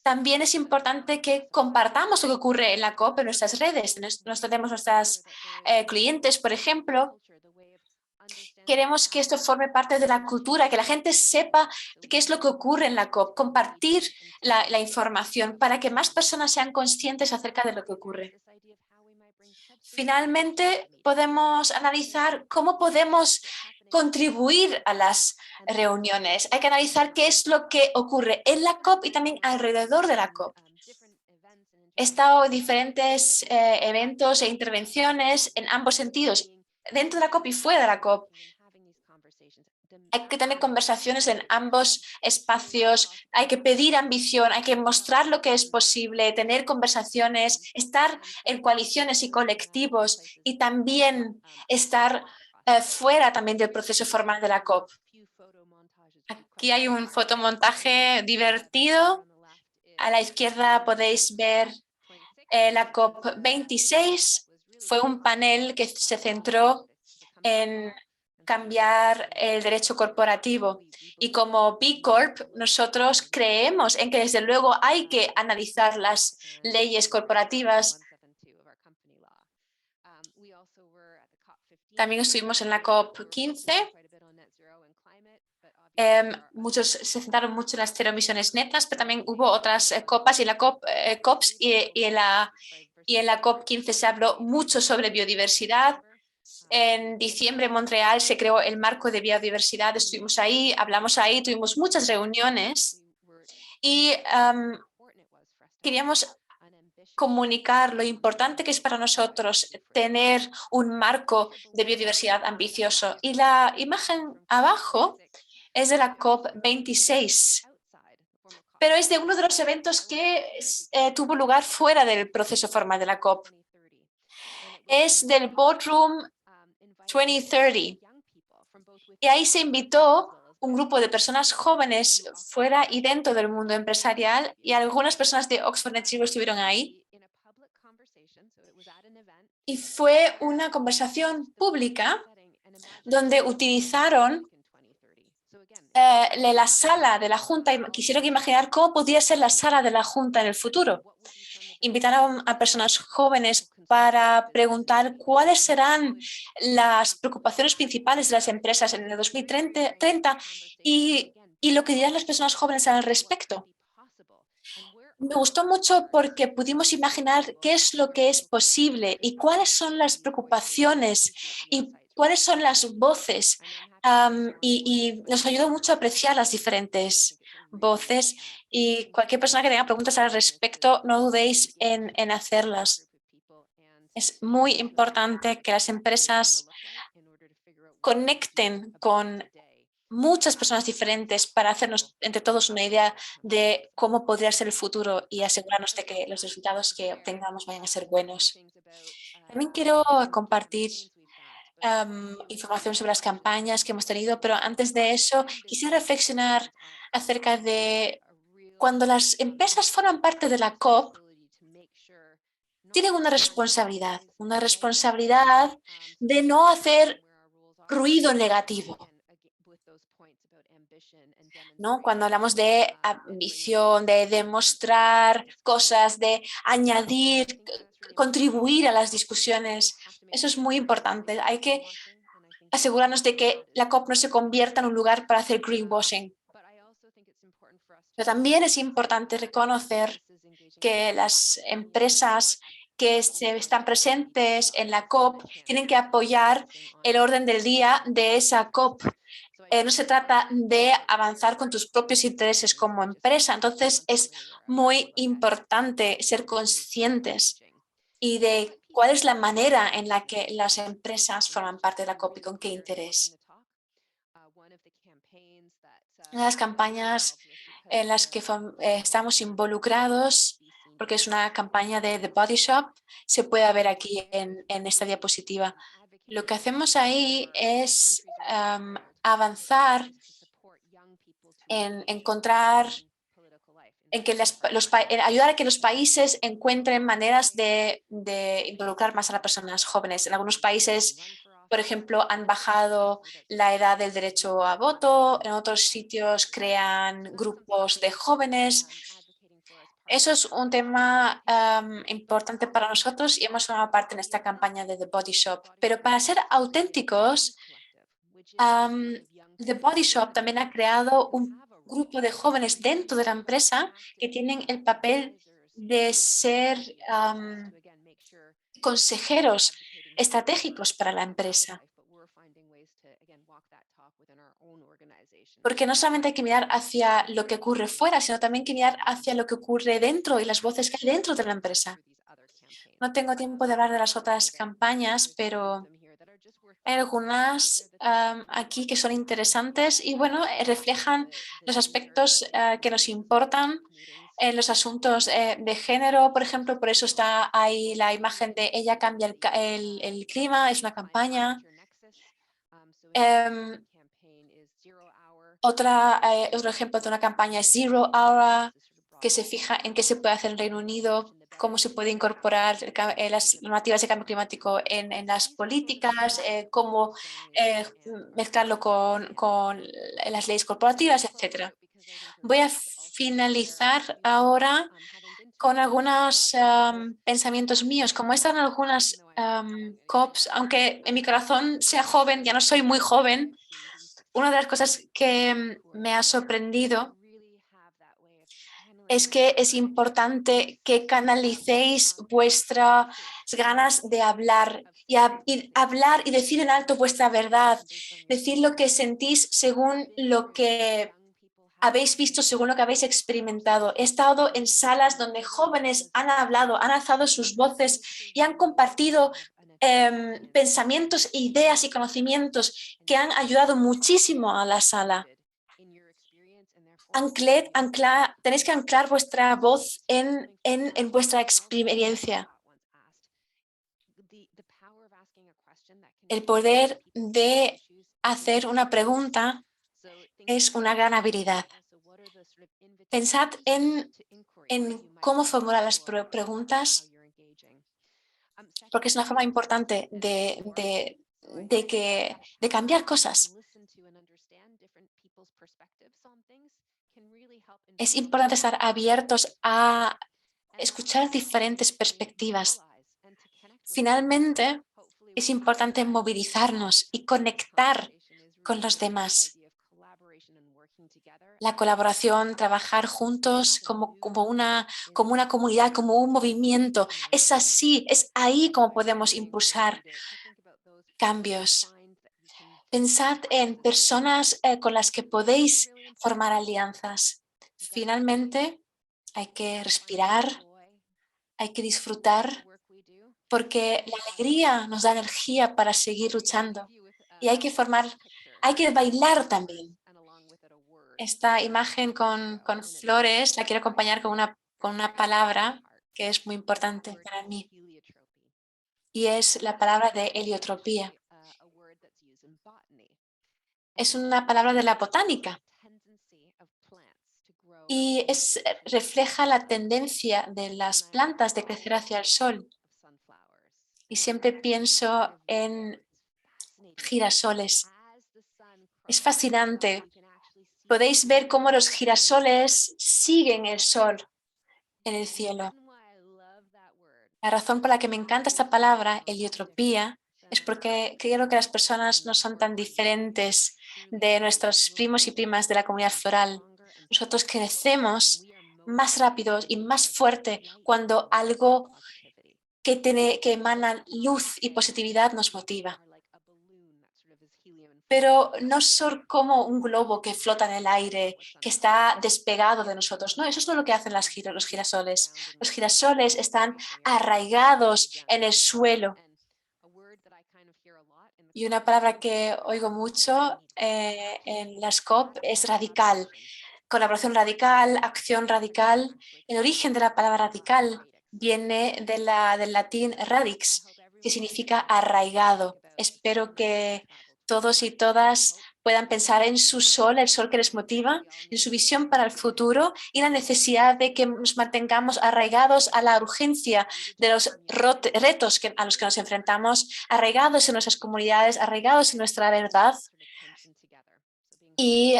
También es importante que compartamos lo que ocurre en la COP en nuestras redes. Nos tenemos nuestros clientes, por ejemplo. Queremos que esto forme parte de la cultura, que la gente sepa qué es lo que ocurre en la COP, compartir la información para que más personas sean conscientes acerca de lo que ocurre. Finalmente, podemos analizar cómo podemos contribuir a las reuniones. Hay que analizar qué es lo que ocurre en la COP y también alrededor de la COP. He estado en diferentes eventos e intervenciones en ambos sentidos, dentro de la COP y fuera de la COP. Hay que tener conversaciones en ambos espacios, hay que pedir ambición, hay que mostrar lo que es posible, tener conversaciones, estar en coaliciones y colectivos y también estar fuera también del proceso formal de la COP. Aquí hay un fotomontaje divertido. A la izquierda podéis ver la COP26. Fue un panel que se centró en cambiar el derecho corporativo. Y como B Corp, nosotros creemos en que desde luego hay que analizar las leyes corporativas. También estuvimos en la COP15. Muchos se centraron mucho en las cero emisiones netas, pero también hubo otras COPs y en la COP15 se habló mucho sobre biodiversidad. En diciembre en Montreal se creó el marco de biodiversidad, estuvimos ahí, hablamos ahí, tuvimos muchas reuniones y queríamos comunicar lo importante que es para nosotros tener un marco de biodiversidad ambicioso. Y la imagen abajo es de la COP26, pero es de uno de los eventos que tuvo lugar fuera del proceso formal de la COP. Es del Boardroom 2030. Y ahí se invitó un grupo de personas jóvenes fuera y dentro del mundo empresarial y algunas personas de Oxford Net Zero estuvieron ahí. Y fue una conversación pública donde utilizaron la sala de la Junta y quisieron imaginar cómo podría ser la sala de la Junta en el futuro. Invitaron a personas jóvenes para preguntar cuáles serán las preocupaciones principales de las empresas en el 2030 y lo que dirán las personas jóvenes al respecto. Me gustó mucho porque pudimos imaginar qué es lo que es posible y cuáles son las preocupaciones y cuáles son las voces. Y nos ayudó mucho a apreciar las diferentes voces y cualquier persona que tenga preguntas al respecto, no dudéis en hacerlas. Es muy importante que las empresas conecten con muchas personas diferentes para hacernos entre todos una idea de cómo podría ser el futuro y asegurarnos de que los resultados que obtengamos vayan a ser buenos. También quiero compartir información sobre las campañas que hemos tenido, pero antes de eso quisiera reflexionar acerca de cuando las empresas forman parte de la COP, tienen una responsabilidad de no hacer ruido negativo. ¿No? Cuando hablamos de ambición, de demostrar cosas, de añadir, contribuir a las discusiones, eso es muy importante. Hay que asegurarnos de que la COP no se convierta en un lugar para hacer greenwashing. Pero también es importante reconocer que las empresas que están presentes en la COP tienen que apoyar el orden del día de esa COP. No se trata de avanzar con tus propios intereses como empresa. Entonces, es muy importante ser conscientes y de cuál es la manera en la que las empresas forman parte de la COP y con qué interés. Las campañas en las que estamos involucrados, porque es una campaña de The Body Shop, se puede ver aquí en esta diapositiva. Lo que hacemos ahí es avanzar en encontrar, en que ayudar a que los países encuentren maneras de involucrar más a las personas jóvenes. En algunos países, por ejemplo, han bajado la edad del derecho a voto, en otros sitios crean grupos de jóvenes. Eso es un tema importante para nosotros y hemos formado parte en esta campaña de The Body Shop. Pero para ser auténticos, The Body Shop también ha creado un grupo de jóvenes dentro de la empresa que tienen el papel de ser consejeros estratégicos para la empresa. Porque no solamente hay que mirar hacia lo que ocurre fuera, sino también que mirar hacia lo que ocurre dentro y las voces que hay dentro de la empresa. No tengo tiempo de hablar de las otras campañas, pero hay algunas aquí que son interesantes y bueno, reflejan los aspectos que nos importan en los asuntos de género, por ejemplo, por eso está ahí la imagen de ella cambia el clima, es una campaña. Otro ejemplo de una campaña es Zero Hour, que se fija en qué se puede hacer en Reino Unido, cómo se puede incorporar las normativas de cambio climático en las políticas, cómo mezclarlo con las leyes corporativas, etc. Voy a finalizar ahora con algunos pensamientos míos. Como están algunas COPs, aunque en mi corazón sea joven, ya no soy muy joven, una de las cosas que me ha sorprendido es que es importante que canalicéis vuestras ganas de hablar y hablar y decir en alto vuestra verdad, decir lo que sentís según lo que habéis visto, según lo que habéis experimentado. He estado en salas donde jóvenes han hablado, han alzado sus voces y han compartido pensamientos, ideas y conocimientos que han ayudado muchísimo a la sala. Tenéis que anclar vuestra voz en vuestra experiencia. El poder de hacer una pregunta es una gran habilidad. Pensad en cómo formular las preguntas, porque es una forma importante de cambiar cosas. Es importante estar abiertos a escuchar diferentes perspectivas. Finalmente, es importante movilizarnos y conectar con los demás. La colaboración, trabajar juntos como una comunidad, como un movimiento. Es así, es ahí como podemos impulsar cambios. Pensad en personas con las que podéis formar alianzas. Finalmente, hay que respirar, hay que disfrutar, porque la alegría nos da energía para seguir luchando. Y hay que bailar también. Esta imagen con flores la quiero acompañar con una palabra que es muy importante para mí. Y es la palabra de heliotropía. Es una palabra de la botánica. Y refleja la tendencia de las plantas de crecer hacia el sol. Y siempre pienso en girasoles. Es fascinante. Podéis ver cómo los girasoles siguen el sol en el cielo. La razón por la que me encanta esta palabra, heliotropía, es porque creo que las personas no son tan diferentes de nuestros primos y primas de la comunidad floral. Nosotros crecemos más rápido y más fuerte cuando algo que emana luz y positividad nos motiva. Pero no son como un globo que flota en el aire, que está despegado de nosotros. No, eso es no lo que hacen los girasoles. Los girasoles están arraigados en el suelo. Y una palabra que oigo mucho en las COP es radical. Colaboración radical, acción radical. El origen de la palabra radical viene del latín radix, que significa arraigado. Espero que todos y todas puedan pensar en su sol, el sol que les motiva, en su visión para el futuro y la necesidad de que nos mantengamos arraigados a la urgencia de los retos a los que nos enfrentamos, arraigados en nuestras comunidades, arraigados en nuestra verdad y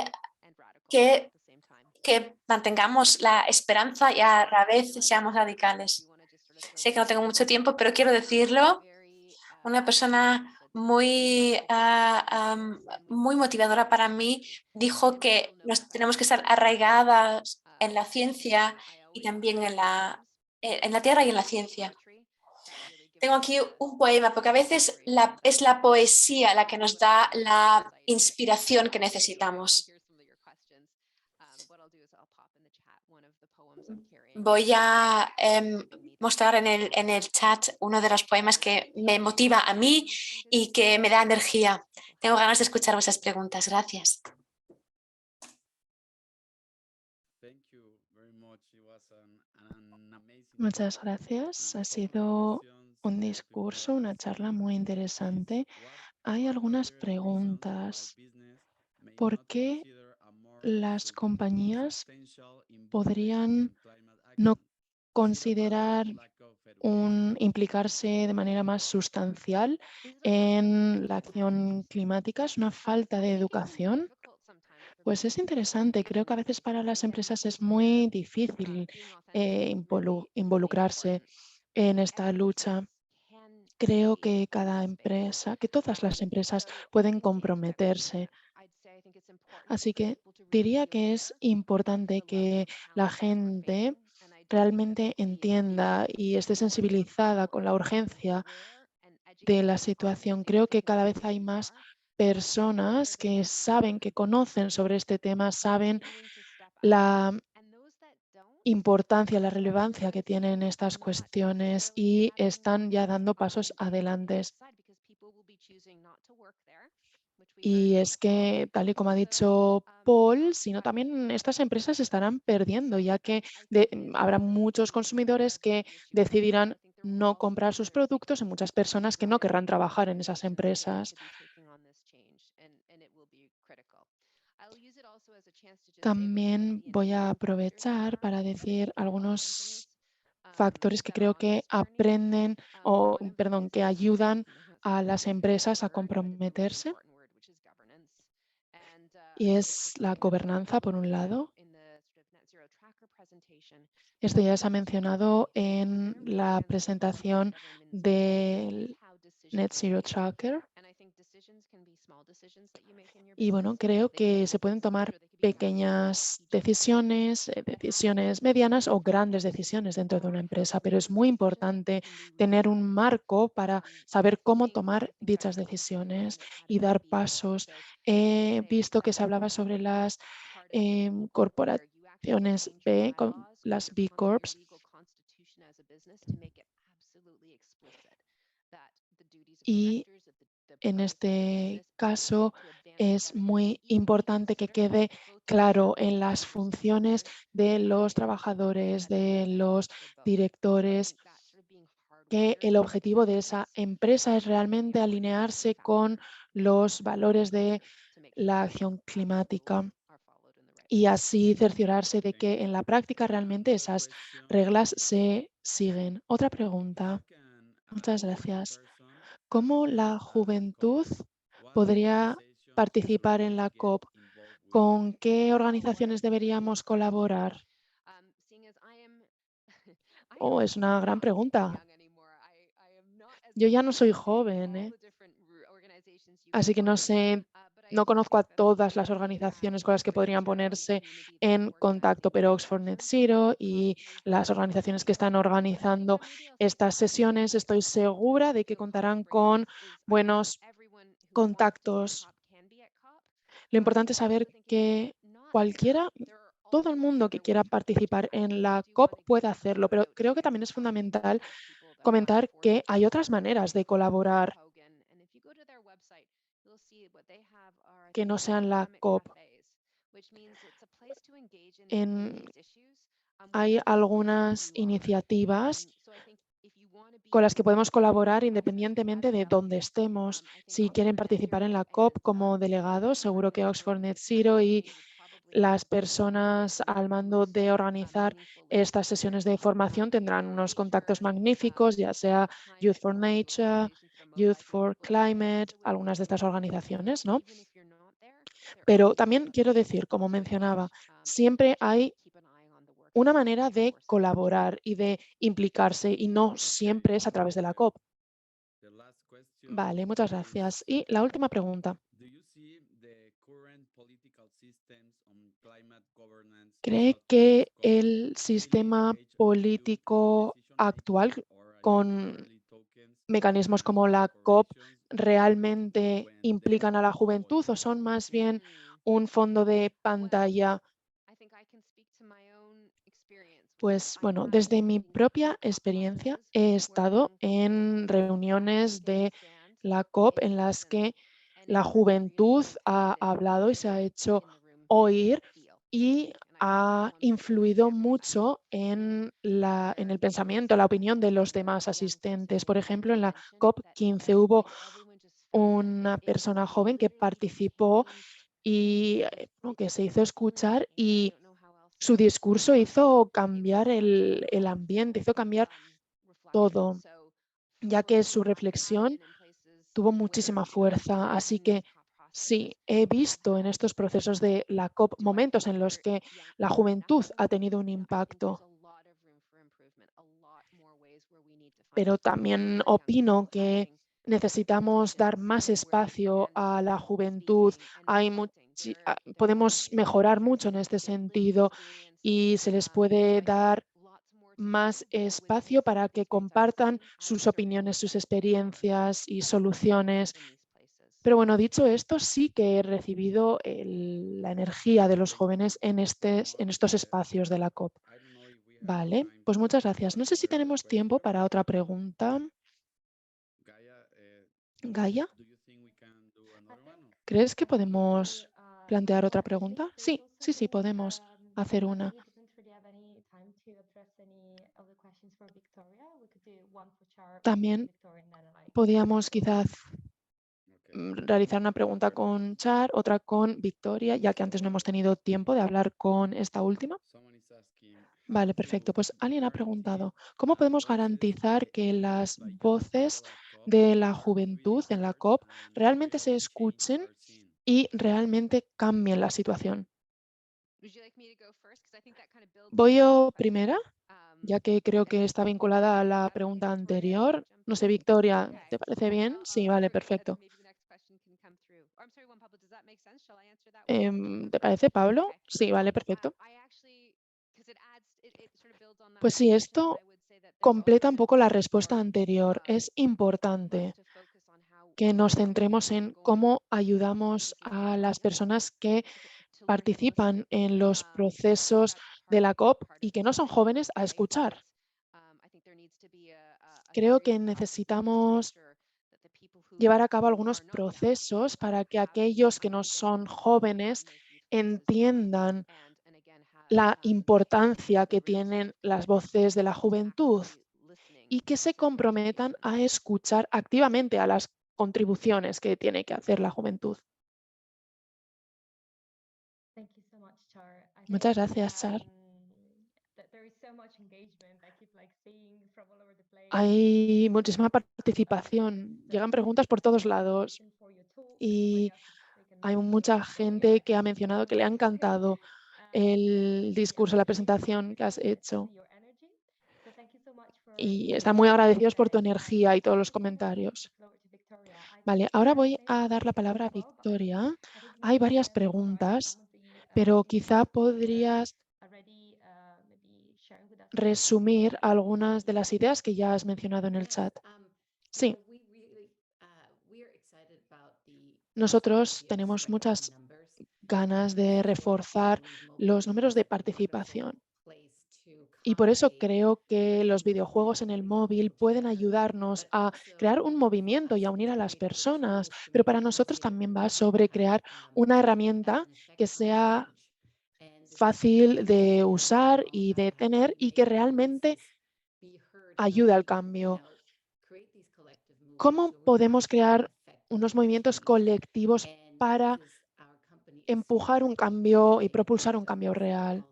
que mantengamos la esperanza y a la vez seamos radicales. Sé que no tengo mucho tiempo, pero quiero decirlo. Una persona muy motivadora para mí dijo que tenemos que estar arraigadas en la ciencia y también en la tierra y en la ciencia. Tengo aquí un poema, porque a veces es la poesía la que nos da la inspiración que necesitamos. Voy a mostrar en el chat uno de los poemas que me motiva a mí y que me da energía. Tengo ganas de escuchar vuestras preguntas. Gracias. Muchas gracias. Ha sido un discurso, una charla muy interesante. Hay algunas preguntas. ¿Por qué las compañías podrían no considerar implicarse de manera más sustancial en la acción climática es una falta de educación. Pues es interesante. Creo que a veces para las empresas es muy difícil involucrarse en esta lucha. Creo que cada empresa, que todas las empresas pueden comprometerse. Así que diría que es importante que la gente realmente entienda y esté sensibilizada con la urgencia de la situación. Creo que cada vez hay más personas que saben, que conocen sobre este tema, saben la importancia, la relevancia que tienen estas cuestiones y están ya dando pasos adelante. Y es que, tal y como ha dicho Paul, sino también estas empresas estarán perdiendo, ya que habrá muchos consumidores que decidirán no comprar sus productos y muchas personas que no querrán trabajar en esas empresas. También voy a aprovechar para decir algunos factores que creo que que ayudan a las empresas a comprometerse. Y es la gobernanza, por un lado. Esto ya se ha mencionado en la presentación del Net Zero Tracker. Y bueno, creo que se pueden tomar pequeñas decisiones, decisiones medianas o grandes decisiones dentro de una empresa, pero es muy importante tener un marco para saber cómo tomar dichas decisiones y dar pasos. He visto que se hablaba sobre las corporaciones B, las B Corps, y en este caso es muy importante que quede claro en las funciones de los trabajadores, de los directores, que el objetivo de esa empresa es realmente alinearse con los valores de la acción climática y así cerciorarse de que en la práctica realmente esas reglas se siguen. Otra pregunta. Muchas gracias. ¿Cómo la juventud podría participar en la COP? ¿Con qué organizaciones deberíamos colaborar? Oh, es una gran pregunta. Yo ya no soy joven, ¿eh? Así que no sé, no conozco a todas las organizaciones con las que podrían ponerse en contacto, pero Oxford Net Zero y las organizaciones que están organizando estas sesiones, estoy segura de que contarán con buenos contactos. Lo importante es saber que todo el mundo que quiera participar en la COP puede hacerlo, pero creo que también es fundamental comentar que hay otras maneras de colaborar que no sean la COP. Hay algunas iniciativas con las que podemos colaborar independientemente de dónde estemos. Si quieren participar en la COP como delegados, seguro que Oxford Net Zero y las personas al mando de organizar estas sesiones de formación tendrán unos contactos magníficos, ya sea Youth for Nature, Youth for Climate, algunas de estas organizaciones, ¿no? Pero también quiero decir, como mencionaba, siempre hay una manera de colaborar y de implicarse y no siempre es a través de la COP. Vale, muchas gracias. Y la última pregunta. ¿Cree que el sistema político actual con mecanismos como la COP realmente implican a la juventud o son más bien un fondo de pantalla? Pues bueno, desde mi propia experiencia he estado en reuniones de la COP en las que la juventud ha hablado y se ha hecho oír y ha influido mucho en el pensamiento, la opinión de los demás asistentes. Por ejemplo, en la COP 15 hubo una persona joven que participó y que se hizo escuchar y Su discurso hizo cambiar el ambiente, hizo cambiar todo, ya que su reflexión tuvo muchísima fuerza. Así que sí, he visto en estos procesos de la COP momentos en los que la juventud ha tenido un impacto, pero también opino que necesitamos dar más espacio a la juventud. Podemos mejorar mucho en este sentido y se les puede dar más espacio para que compartan sus opiniones, sus experiencias y soluciones. Pero bueno, dicho esto, sí que he recibido la energía de los jóvenes en estos espacios de la COP. Vale, pues muchas gracias. No sé si tenemos tiempo para otra pregunta. Gaia, ¿crees que podemos plantear otra pregunta? Sí, sí, sí, podemos hacer una. También podríamos quizás realizar una pregunta con Char, otra con Victoria, ya que antes no hemos tenido tiempo de hablar con esta última. Vale, perfecto. Pues alguien ha preguntado, ¿cómo podemos garantizar que las voces de la juventud en la COP realmente se escuchen y realmente cambien la situación? Voy yo primera, ya que creo que está vinculada a la pregunta anterior. No sé, Victoria, ¿te parece bien? Sí, vale, perfecto. ¿Te parece, Pablo? Sí, vale, perfecto. Pues sí, esto completa un poco la respuesta anterior. Es importante que nos centremos en cómo ayudamos a las personas que participan en los procesos de la COP y que no son jóvenes a escuchar. Creo que necesitamos llevar a cabo algunos procesos para que aquellos que no son jóvenes entiendan la importancia que tienen las voces de la juventud y que se comprometan a escuchar activamente a las contribuciones que tiene que hacer la juventud. Muchas gracias, Char. Hay muchísima participación. Llegan preguntas por todos lados y hay mucha gente que ha mencionado que le ha encantado el discurso, la presentación que has hecho. Y están muy agradecidos por tu energía y todos los comentarios. Vale, ahora voy a dar la palabra a Victoria. Hay varias preguntas, pero quizá podrías resumir algunas de las ideas que ya has mencionado en el chat. Sí, nosotros tenemos muchas ganas de reforzar los números de participación. Y por eso creo que los videojuegos en el móvil pueden ayudarnos a crear un movimiento y a unir a las personas, pero para nosotros también va sobre crear una herramienta que sea fácil de usar y de tener y que realmente ayude al cambio. ¿Cómo podemos crear unos movimientos colectivos para empujar un cambio y propulsar un cambio real?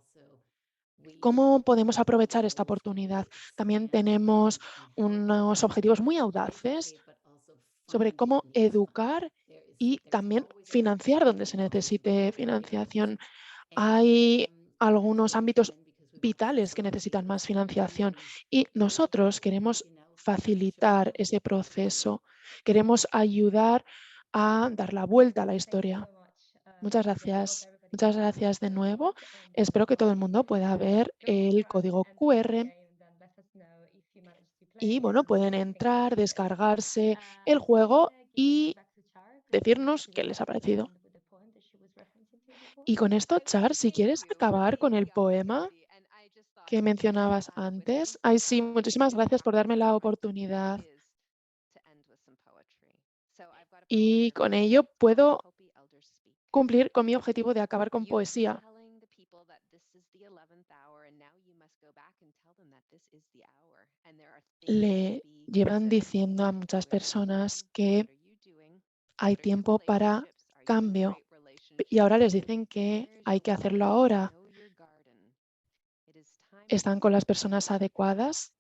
¿Cómo podemos aprovechar esta oportunidad? También tenemos unos objetivos muy audaces sobre cómo educar y también financiar donde se necesite financiación. Hay algunos ámbitos vitales que necesitan más financiación y nosotros queremos facilitar ese proceso. Queremos ayudar a dar la vuelta a la historia. Muchas gracias. Muchas gracias de nuevo. Espero que todo el mundo pueda ver el código QR y bueno, pueden entrar, descargarse el juego y decirnos qué les ha parecido. Y con esto, Char, si quieres acabar con el poema que mencionabas antes. Ay, sí, muchísimas gracias por darme la oportunidad. Y con ello puedo cumplir con mi objetivo de acabar con poesía. Le llevan diciendo a muchas personas que hay tiempo para cambio y ahora les dicen que hay que hacerlo ahora. están con las personas adecuadas.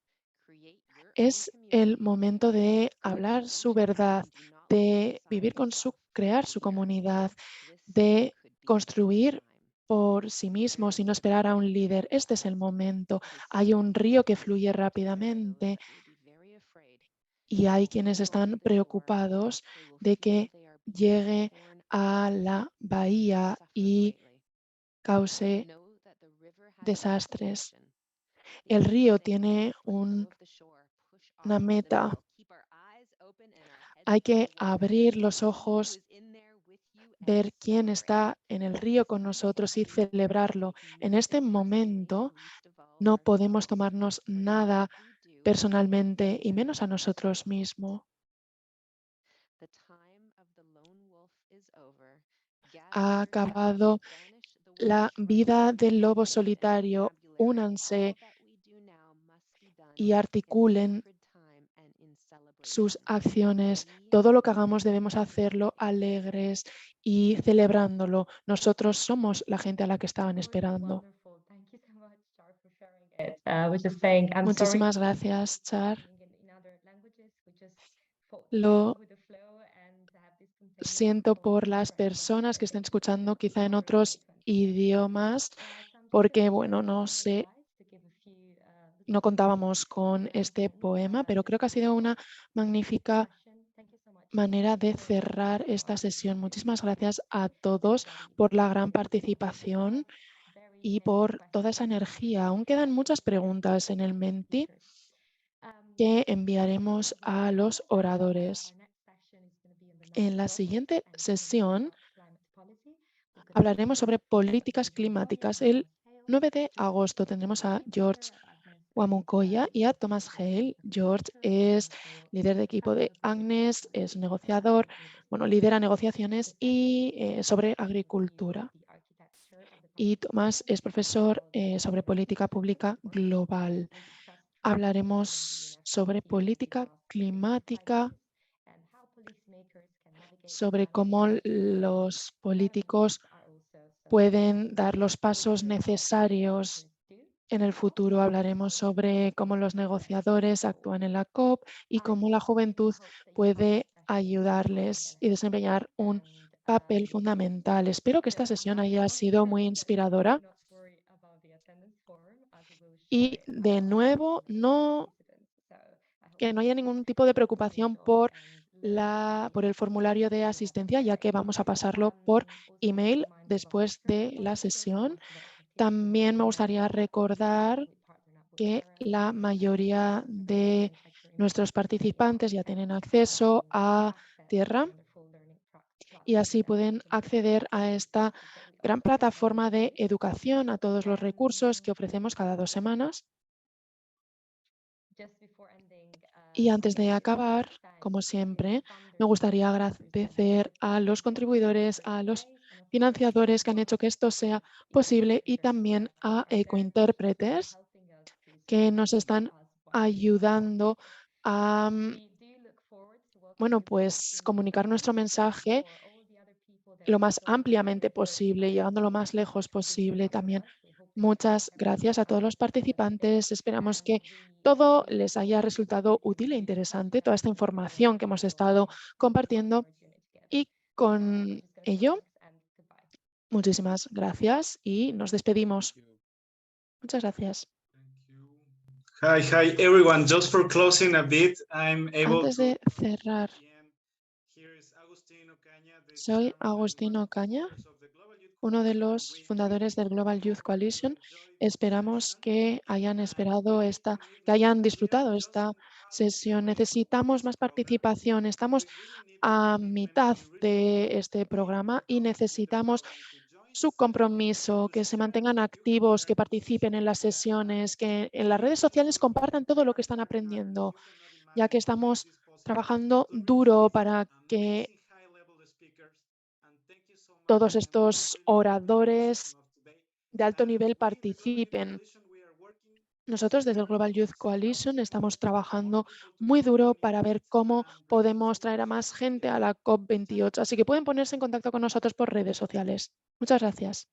Es el momento de hablar su verdad, de vivir crear su comunidad, de construir por sí mismos y no esperar a un líder. Este es el momento. Hay un río que fluye rápidamente y hay quienes están preocupados de que llegue a la bahía y cause desastres. El río tiene una meta. Hay que abrir los ojos, ver quién está en el río con nosotros y celebrarlo. En este momento no podemos tomarnos nada personalmente y menos a nosotros mismos. Ha acabado la vida del lobo solitario. Únanse y articulen sus acciones. Todo lo que hagamos debemos hacerlo alegres y celebrándolo. Nosotros somos la gente a la que estaban esperando. Muchísimas gracias, Char. Lo siento por las personas que estén escuchando quizá en otros idiomas, porque, bueno, no contábamos con este poema, pero creo que ha sido una magnífica manera de cerrar esta sesión. Muchísimas gracias a todos por la gran participación y por toda esa energía. Aún quedan muchas preguntas en el Menti que enviaremos a los oradores. En la siguiente sesión hablaremos sobre políticas climáticas. El 9 de agosto tendremos a George Wamukoya y a Thomas Hale. George es líder de equipo de Agnes, es negociador, lidera negociaciones y sobre agricultura. Y Thomas es profesor sobre política pública global. Hablaremos sobre política climática, sobre cómo los políticos pueden dar los pasos necesarios en el futuro. Hablaremos sobre cómo los negociadores actúan en la COP y cómo la juventud puede ayudarles y desempeñar un papel fundamental. Espero que esta sesión haya sido muy inspiradora. Y de nuevo, que no haya ningún tipo de preocupación por el formulario de asistencia, ya que vamos a pasarlo por email después de la sesión. También me gustaría recordar que la mayoría de nuestros participantes ya tienen acceso a Tierra y así pueden acceder a esta gran plataforma de educación, a todos los recursos que ofrecemos cada 2 semanas. Y antes de acabar, como siempre, me gustaría agradecer a los contribuidores, a los financiadores que han hecho que esto sea posible y también a ecointérpretes que nos están ayudando a pues comunicar nuestro mensaje lo más ampliamente posible, llegando lo más lejos posible también. Muchas gracias a todos los participantes. Esperamos que todo les haya resultado útil e interesante, toda esta información que hemos estado compartiendo. Y con ello, muchísimas gracias y nos despedimos. Muchas gracias. Hi everyone. Just for closing a bit, I'm able Antes de cerrar, soy Agustín Ocaña, uno de los fundadores del Global Youth Coalition. Esperamos que hayan disfrutado esta sesión. Necesitamos más participación. Estamos a mitad de este programa y necesitamos su compromiso, que se mantengan activos, que participen en las sesiones, que en las redes sociales compartan todo lo que están aprendiendo, ya que estamos trabajando duro para que todos estos oradores de alto nivel participen. Nosotros desde el Global Youth Coalition estamos trabajando muy duro para ver cómo podemos traer a más gente a la COP28. Así que pueden ponerse en contacto con nosotros por redes sociales. Muchas gracias.